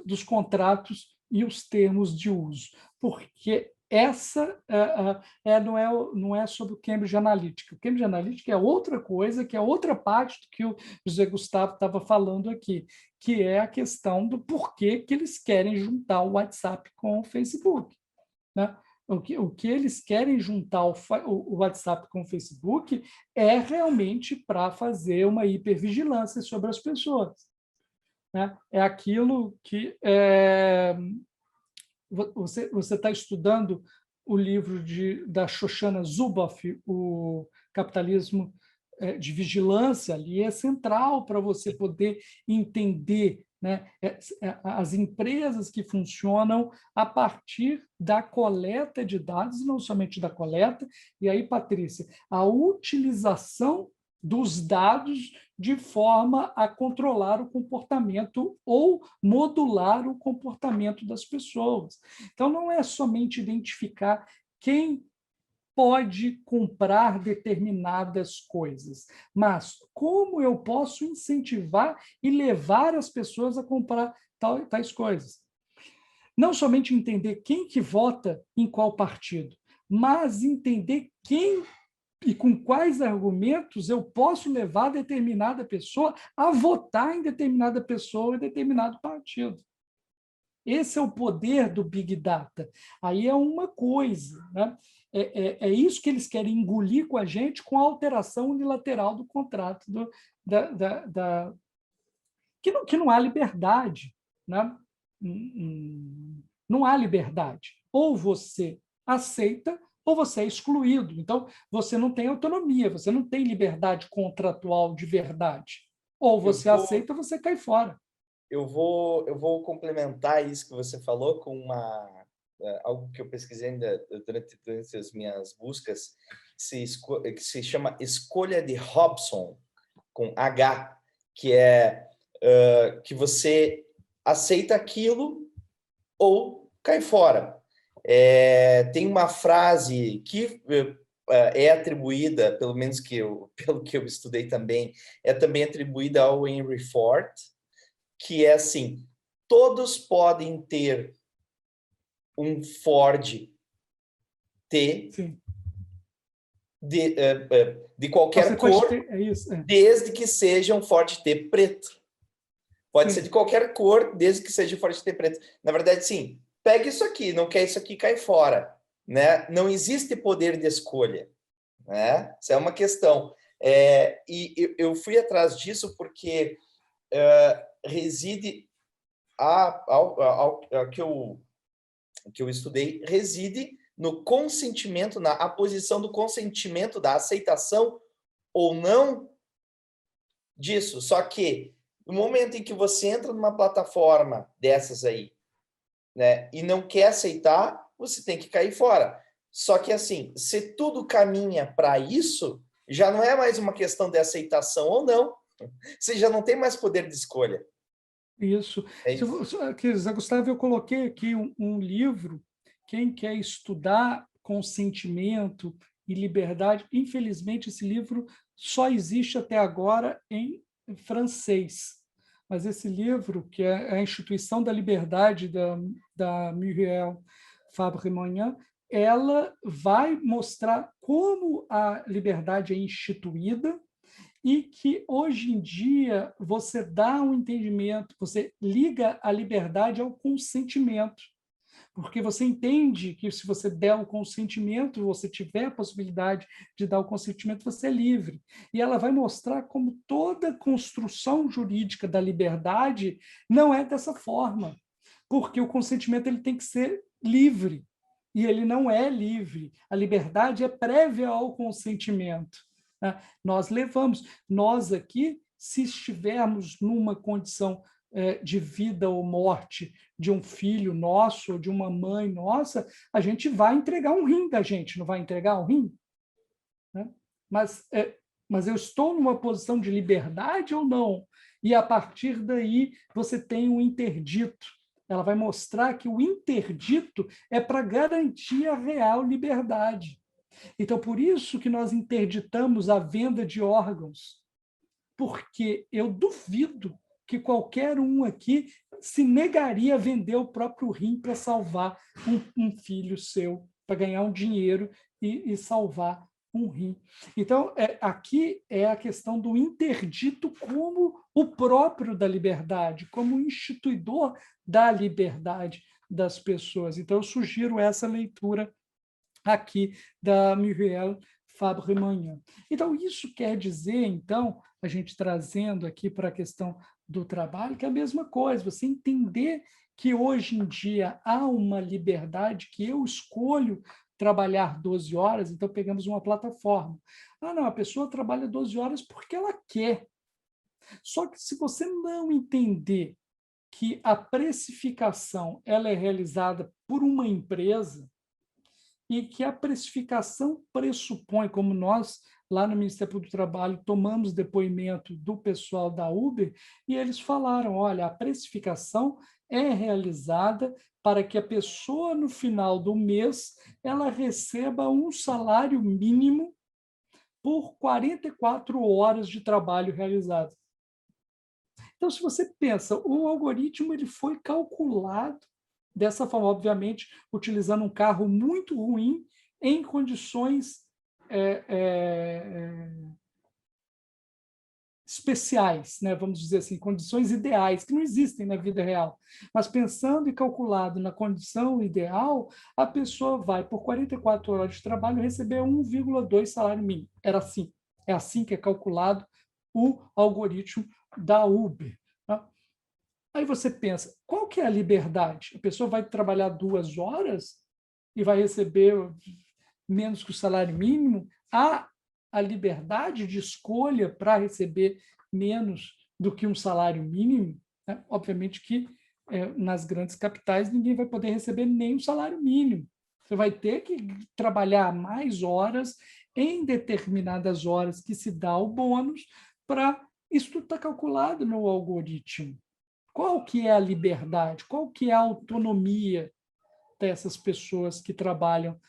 dos contratos e os termos de uso, porque essa não é sobre o Cambridge Analytica. O Cambridge Analytica é outra coisa, que é outra parte do que o José Gustavo estava falando aqui, que é a questão do porquê que eles querem juntar o WhatsApp com o Facebook, né? O que eles querem juntar o WhatsApp com o Facebook é realmente para fazer uma hipervigilância sobre as pessoas, né? É aquilo que você está estudando o livro da Shoshana Zuboff, o Capitalismo de Vigilância, ali é central para você poder entender, né, as empresas que funcionam a partir da coleta de dados, não somente da coleta, e aí, Patrícia, a utilização dos dados de forma a controlar o comportamento ou modular o comportamento das pessoas. Então, não é somente identificar quem pode comprar determinadas coisas, mas como eu posso incentivar e levar as pessoas a comprar tais coisas. Não somente entender quem que vota em qual partido, mas entender quem e com quais argumentos eu posso levar determinada pessoa a votar em determinada pessoa e determinado partido. Esse é o poder do Big Data. Aí é uma coisa, né? É isso que eles querem engolir com a gente com a alteração unilateral do contrato, que não há liberdade, né, não há liberdade. Ou você aceita ou você é excluído. Então, você não tem autonomia, você não tem liberdade contratual de verdade. Ou você aceita ou você cai fora. Eu vou complementar isso que você falou com algo que eu pesquisei ainda durante as minhas buscas, que se chama escolha de Hobson, com H, que é que você aceita aquilo ou cai fora. Tem uma frase que é atribuída, pelo menos pelo que eu estudei também, é também atribuída ao Henry Ford, que é assim: todos podem ter um Ford T de qualquer cor, desde que seja um Ford T preto. Pode ser de qualquer cor, desde que seja um Ford T preto. Na verdade, sim, pega isso aqui, não quer isso aqui, cai fora. Né? Não existe poder de escolha. Né? Isso é uma questão. E eu fui atrás disso porque reside que eu estudei, reside no consentimento, na posição do consentimento, da aceitação ou não disso. Só que no momento em que você entra numa plataforma dessas aí, né, e não quer aceitar, você tem que cair fora. Só que assim, se tudo caminha para isso, já não é mais uma questão de aceitação ou não. Você já não tem mais poder de escolha. Isso. Zé Gustavo, eu coloquei aqui um livro, quem quer estudar consentimento e liberdade, infelizmente esse livro só existe até agora em francês. Mas esse livro, que é a Instituição da Liberdade, da Muriel Fabre-Mignon, ela vai mostrar como a liberdade é instituída e que, hoje em dia, você dá um entendimento, você liga a liberdade ao consentimento, porque você entende que, se você der o consentimento, você tiver a possibilidade de dar o consentimento, você é livre. E ela vai mostrar como toda construção jurídica da liberdade não é dessa forma, porque o consentimento ele tem que ser livre, e ele não é livre. A liberdade é prévia ao consentimento. Nós aqui, se estivermos numa condição de vida ou morte de um filho nosso ou de uma mãe nossa, a gente vai entregar um rim da gente, não vai entregar um rim? Né? Mas eu estou numa posição de liberdade ou não? E, a partir daí, você tem um interdito. Ela vai mostrar que o interdito é para garantir a real liberdade. Então, por isso que nós interditamos a venda de órgãos, porque eu duvido que qualquer um aqui se negaria a vender o próprio rim para salvar um filho seu, para ganhar um dinheiro e salvar um rim. Então, aqui é a questão do interdito como o próprio da liberdade, como o instituidor da liberdade das pessoas. Então, eu sugiro essa leitura aqui da Muriel Fabre-Mignon. Então, isso quer dizer, então, a gente trazendo aqui para a questão do trabalho, que é a mesma coisa, você entender que hoje em dia há uma liberdade, que eu escolho trabalhar 12 horas, então pegamos uma plataforma. Não, a pessoa trabalha 12 horas porque ela quer. Só que, se você não entender que a precificação ela é realizada por uma empresa, e que a precificação pressupõe, como nós, lá no Ministério do Trabalho, tomamos depoimento do pessoal da Uber, e eles falaram, olha, a precificação é realizada para que a pessoa, no final do mês, ela receba um salário mínimo por 44 horas de trabalho realizado. Então, se você pensa, o algoritmo ele foi calculado dessa forma, obviamente, utilizando um carro muito ruim, em condições especiais, né? Vamos dizer assim, condições ideais, que não existem na vida real. Mas, pensando e calculado na condição ideal, a pessoa vai, por 44 horas de trabalho, receber 1,2 salário mínimo. Era assim. É assim que é calculado o algoritmo da Uber. Tá? aí você pensa, qual que é a liberdade? A pessoa vai trabalhar 2 horas e vai receber menos que o salário mínimo? Há a liberdade de escolha para receber menos do que um salário mínimo? Né? Obviamente que nas grandes capitais ninguém vai poder receber nem um salário mínimo. Você vai ter que trabalhar mais horas em determinadas horas que se dá o bônus para isso tudo está calculado no algoritmo. Qual que é a liberdade? Qual que é a autonomia dessas pessoas que trabalham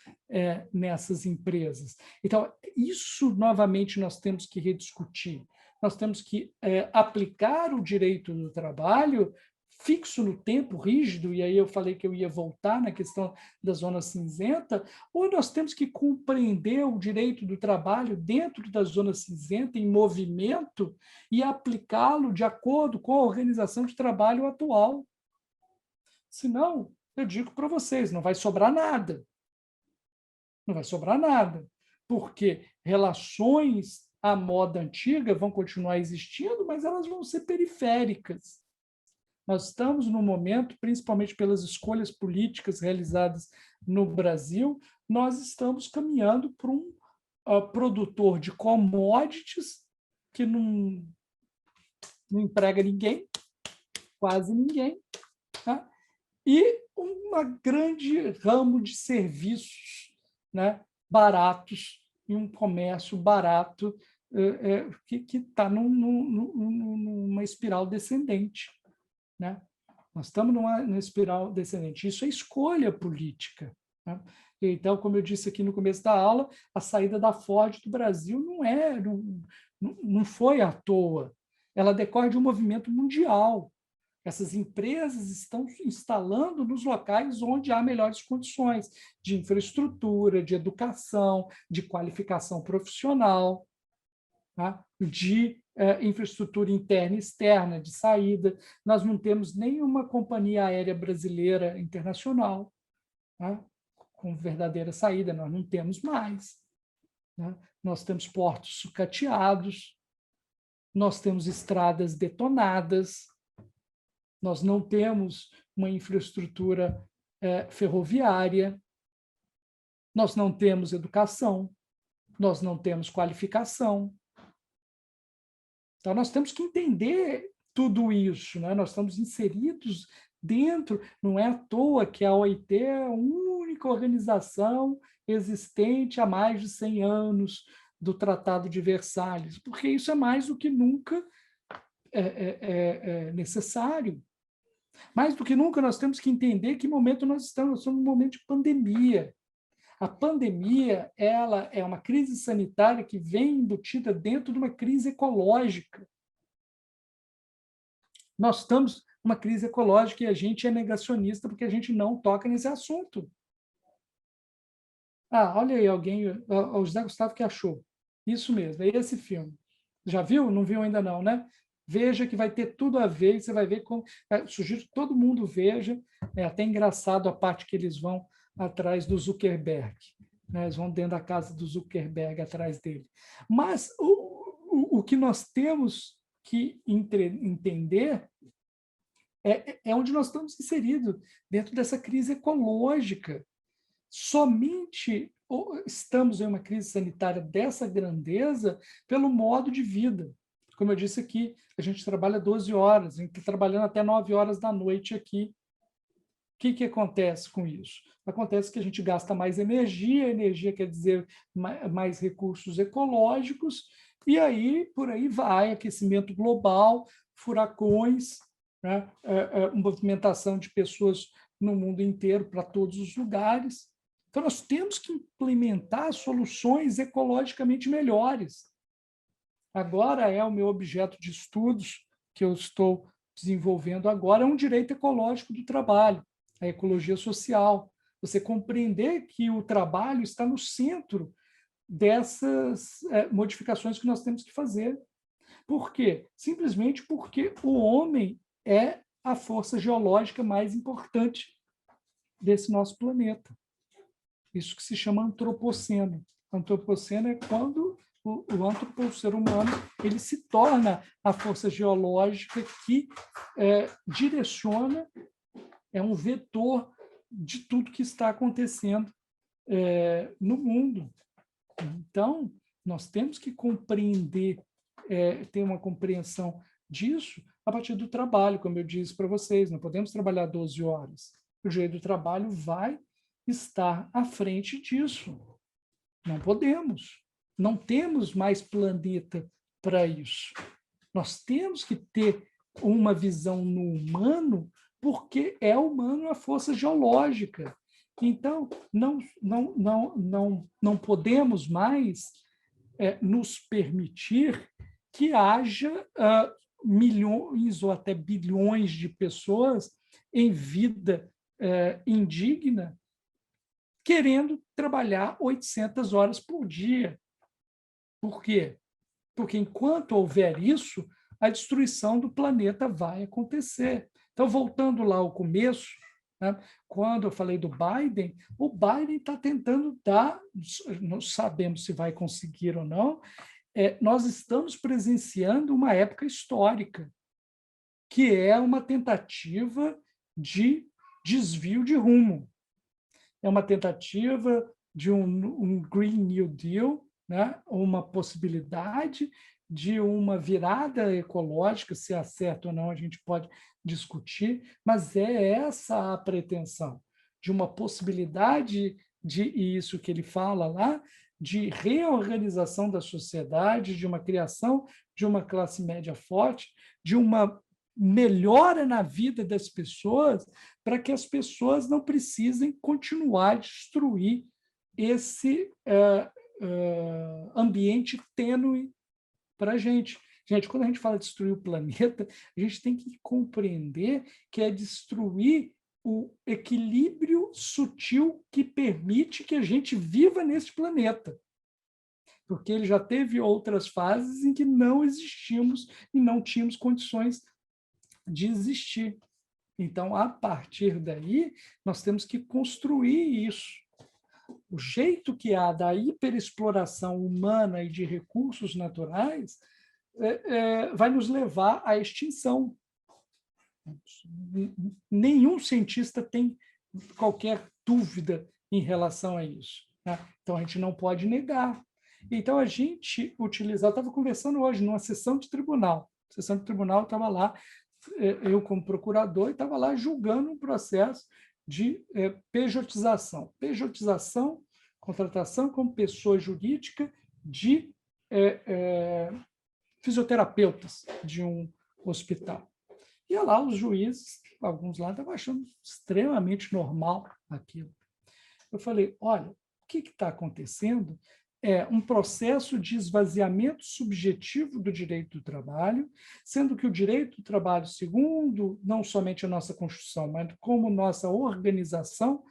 nessas empresas? Então, isso, novamente, nós temos que rediscutir. Nós temos que aplicar o direito do trabalho fixo no tempo, rígido, e aí eu falei que eu ia voltar na questão da zona cinzenta, ou nós temos que compreender o direito do trabalho dentro da zona cinzenta, em movimento, e aplicá-lo de acordo com a organização de trabalho atual. Senão, eu digo para vocês, não vai sobrar nada. Não vai sobrar nada, porque relações à moda antiga vão continuar existindo, mas elas vão ser periféricas. Nós estamos no momento, principalmente pelas escolhas políticas realizadas no Brasil, nós estamos caminhando para um produtor de commodities que não emprega ninguém, quase ninguém, tá? E um grande ramo de serviços, né, baratos, e um comércio barato que está numa espiral descendente. Né? Nós estamos numa espiral descendente. Isso é escolha política. Né? Então, como eu disse aqui no começo da aula, a saída da Ford do Brasil não foi à toa. Ela decorre de um movimento mundial. Essas empresas estão instalando nos locais onde há melhores condições de infraestrutura, de educação, de qualificação profissional, tá? De infraestrutura interna e externa, de saída. Nós não temos nenhuma companhia aérea brasileira internacional, tá? Com verdadeira saída, nós não temos mais. Né? Nós temos portos sucateados, nós temos estradas detonadas, nós não temos uma infraestrutura ferroviária, nós não temos educação, nós não temos qualificação. Então, nós temos que entender tudo isso, né? Nós estamos inseridos dentro, não é à toa que a OIT é a única organização existente há mais de 100 anos do Tratado de Versalhes, porque isso é mais do que nunca necessário. Mais do que nunca, nós temos que entender que momento nós estamos. Nós estamos num momento de pandemia. A pandemia, ela é uma crise sanitária que vem embutida dentro de uma crise ecológica. Nós estamos numa crise ecológica e a gente é negacionista porque a gente não toca nesse assunto. Olha aí alguém, o José Gustavo que achou. Isso mesmo, é esse filme. Já viu? Não viu ainda não, né? Veja que vai ter tudo a ver, e você vai ver como... sugiro que todo mundo veja, é até engraçado a parte que eles vão atrás do Zuckerberg. Né? Eles vão dentro da casa do Zuckerberg atrás dele. Mas o que nós temos que entender é onde nós estamos inseridos, dentro dessa crise ecológica. Somente estamos em uma crise sanitária dessa grandeza pelo modo de vida. Como eu disse aqui, a gente trabalha 12 horas, a gente está trabalhando até 9 horas da noite aqui. O que acontece com isso? Acontece que a gente gasta mais energia quer dizer mais recursos ecológicos, e aí, por aí vai, aquecimento global, furacões, né? Movimentação de pessoas no mundo inteiro, para todos os lugares. Então, nós temos que implementar soluções ecologicamente melhores. Agora é o meu objeto de estudos que eu estou desenvolvendo agora, é um direito ecológico do trabalho, a ecologia social. Você compreender que o trabalho está no centro dessas modificações que nós temos que fazer. Por quê? Simplesmente porque o homem é a força geológica mais importante desse nosso planeta. Isso que se chama antropoceno. Antropoceno é quando o ser humano, ele se torna a força geológica que direciona, é um vetor de tudo que está acontecendo no mundo. Então, nós temos que compreender, ter uma compreensão disso a partir do trabalho, como eu disse para vocês, não podemos trabalhar 12 horas. O direito do trabalho vai estar à frente disso. Não podemos. Não temos mais planeta para isso. Nós temos que ter uma visão no humano, porque é humano a força geológica. Então, não podemos mais nos permitir que haja milhões ou até bilhões de pessoas em vida indigna querendo trabalhar 800 horas por dia. Por quê? Porque enquanto houver isso, a destruição do planeta vai acontecer. Então, voltando lá ao começo, né, quando eu falei do Biden, o Biden está tentando dar, não sabemos se vai conseguir ou não, nós estamos presenciando uma época histórica, que é uma tentativa de desvio de rumo. É uma tentativa de um Green New Deal, né? Uma possibilidade de uma virada ecológica, se é certo ou não, a gente pode discutir, mas é essa a pretensão, de uma possibilidade de isso que ele fala lá, de reorganização da sociedade, de uma criação de uma classe média forte, de uma melhora na vida das pessoas, para que as pessoas não precisem continuar a destruir esse ambiente tênue para a gente. Gente, quando a gente fala de destruir o planeta, a gente tem que compreender que é destruir o equilíbrio sutil que permite que a gente viva nesse planeta. Porque ele já teve outras fases em que não existimos e não tínhamos condições de existir. Então, a partir daí, nós temos que construir isso. O jeito que há da hiperexploração humana e de recursos naturais vai nos levar à extinção. Nenhum cientista tem qualquer dúvida em relação a isso, né? Então, a gente não pode negar. Então, a gente utiliza... Eu estava conversando hoje numa sessão de tribunal. Sessão de tribunal, estava lá, eu como procurador, e estava lá julgando um processo de pejotização. Pejotização, contratação como pessoa jurídica de fisioterapeutas de um hospital. E lá os juízes, alguns lá, estavam achando extremamente normal aquilo. Eu falei, olha, o que está acontecendo é um processo de esvaziamento subjetivo do direito do trabalho, sendo que o direito do trabalho, segundo não somente a nossa Constituição, mas como nossa organização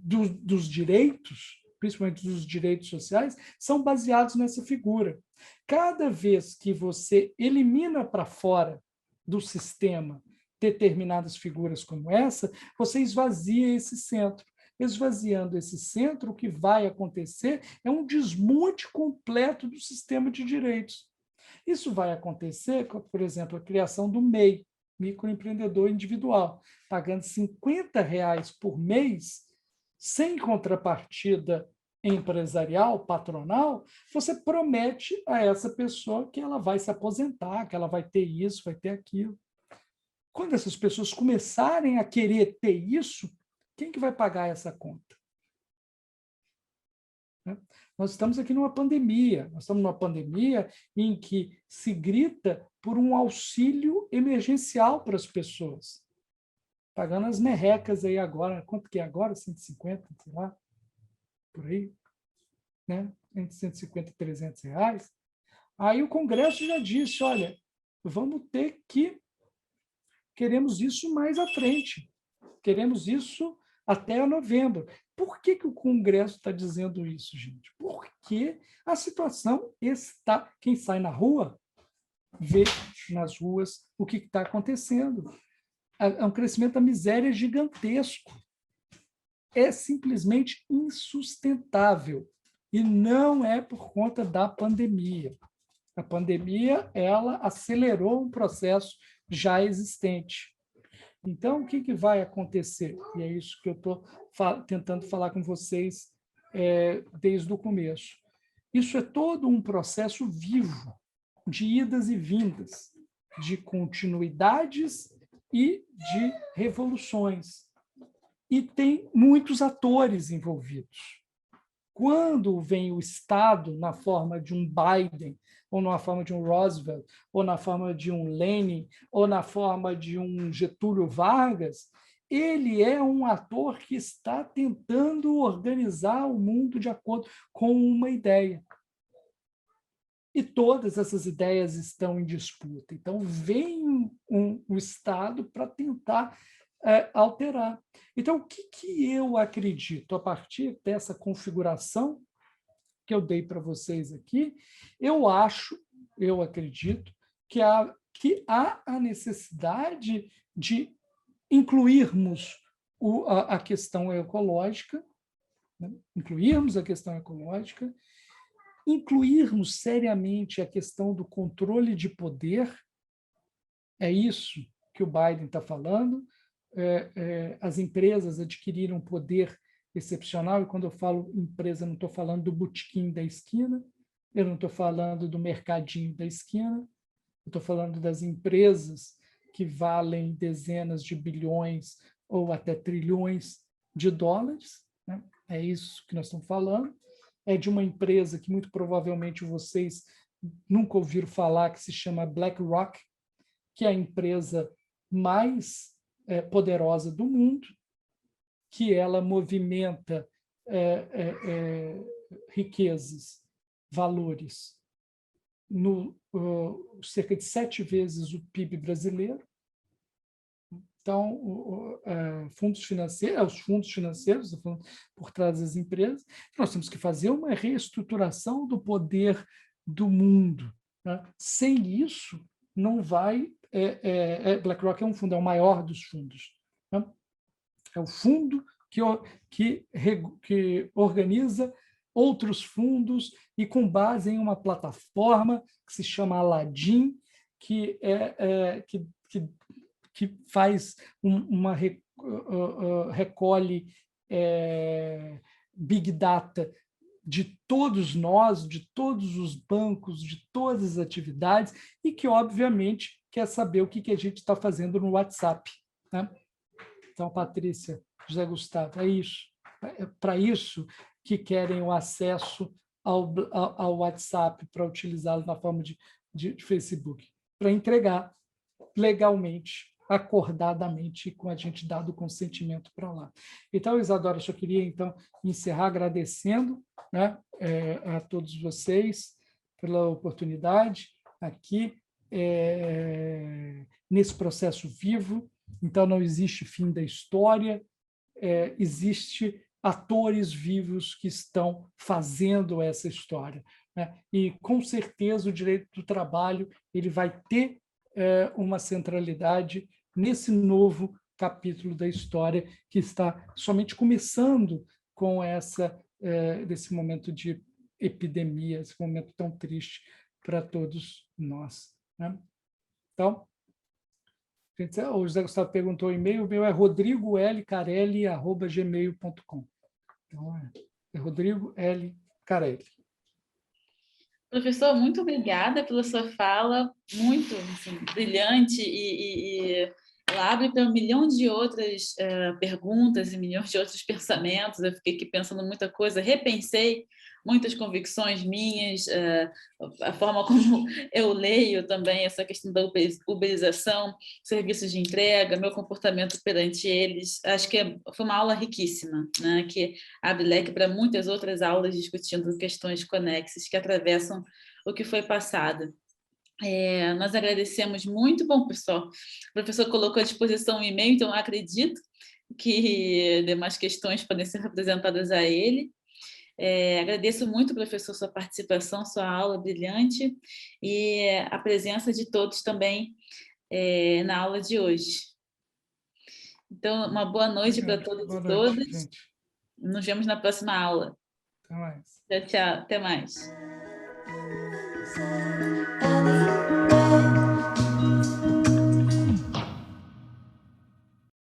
dos direitos, principalmente dos direitos sociais, são baseados nessa figura. Cada vez que você elimina para fora do sistema determinadas figuras como essa, você esvazia esse centro. Esvaziando esse centro, o que vai acontecer é um desmonte completo do sistema de direitos. Isso vai acontecer com, por exemplo, a criação do MEI, microempreendedor individual, pagando R$50 por mês, sem contrapartida empresarial, patronal, você promete a essa pessoa que ela vai se aposentar, que ela vai ter isso, vai ter aquilo. Quando essas pessoas começarem a querer ter isso, quem que vai pagar essa conta? Nós estamos aqui numa pandemia, em que se grita por um auxílio emergencial para as pessoas, pagando as merrecas aí agora, quanto que é agora? 150, sei lá, por aí, né? Entre 150 e R$300. Aí o Congresso já disse, olha, vamos ter que... Queremos isso mais à frente, queremos isso até novembro. Por que o Congresso está dizendo isso, gente? Porque a situação está... Quem sai na rua, vê nas ruas o que está acontecendo. É um crescimento da miséria gigantesco. É simplesmente insustentável E não é por conta da pandemia. A pandemia, ela acelerou um processo já existente. Então, o que vai acontecer? E é isso que eu estou tentando falar com vocês desde o começo. Isso é todo um processo vivo, de idas e vindas, de continuidades e de revoluções. E tem muitos atores envolvidos. Quando vem o Estado na forma de um Biden, ou na forma de um Roosevelt, ou na forma de um Lenin, ou na forma de um Getúlio Vargas, ele é um ator que está tentando organizar o mundo de acordo com uma ideia. E todas essas ideias estão em disputa. Então, vem o Estado para tentar alterar. Então, o que eu acredito? A partir dessa configuração que eu dei para vocês aqui, eu acredito que há a necessidade de incluirmos a questão ecológica, né? Incluirmos a questão ecológica, incluirmos seriamente a questão do controle de poder. É isso que o Biden está falando. As empresas adquiriram poder excepcional, e quando eu falo empresa, não estou falando do botequim da esquina, eu não estou falando do mercadinho da esquina, eu estou falando das empresas que valem dezenas de bilhões ou até trilhões de dólares, né? É isso que nós estamos falando. É de uma empresa que muito provavelmente vocês nunca ouviram falar, que se chama BlackRock, que é a empresa mais poderosa do mundo, que ela movimenta riquezas, valores, cerca de 7 vezes o PIB brasileiro. Então, os fundos financeiros por trás das empresas, nós temos que fazer uma reestruturação do poder do mundo, né? Sem isso, não vai... BlackRock é um fundo, é o maior dos fundos, né? É o fundo que organiza outros fundos e com base em uma plataforma que se chama Aladdin, que faz recolhe Big Data de todos nós, de todos os bancos, de todas as atividades, e que, obviamente, quer saber o que a gente está fazendo no WhatsApp, né? Então, Patrícia, José Gustavo, é isso. É para isso que querem o acesso ao WhatsApp, para utilizá-lo na forma de Facebook, para entregar legalmente, acordadamente, com a gente dado o consentimento para lá. Então, Isadora, eu só queria, então, encerrar agradecendo, né, a todos vocês pela oportunidade aqui, nesse processo vivo. Então, não existe fim da história, existe atores vivos que estão fazendo essa história, né? E, com certeza, o direito do trabalho ele vai ter uma centralidade nesse novo capítulo da história que está somente começando com desse momento de epidemia, esse momento tão triste para todos nós, né? Então, o José Gustavo perguntou o e-mail, o meu é rodrigolcarelli@gmail.com. Então, é Rodrigo L. Carelli. Professor, muito obrigada pela sua fala, muito assim, brilhante, e ela abre para 1 milhão de outras perguntas e milhões de outros pensamentos. Eu fiquei aqui pensando muita coisa, repensei muitas convicções minhas, a forma como eu leio também essa questão da uberização, serviços de entrega, meu comportamento perante eles. Acho que foi uma aula riquíssima, né? Que abre leque para muitas outras aulas discutindo questões conexas que atravessam o que foi passado. Nós agradecemos muito. Bom, pessoal, o professor colocou à disposição um e-mail, então acredito que demais questões podem ser apresentadas a ele. Agradeço muito, professor, sua participação, sua aula brilhante e a presença de todos também na aula de hoje. Então, uma boa noite para todos e todas. Nos vemos na próxima aula. Até mais. Tchau, tchau. Até mais. Valley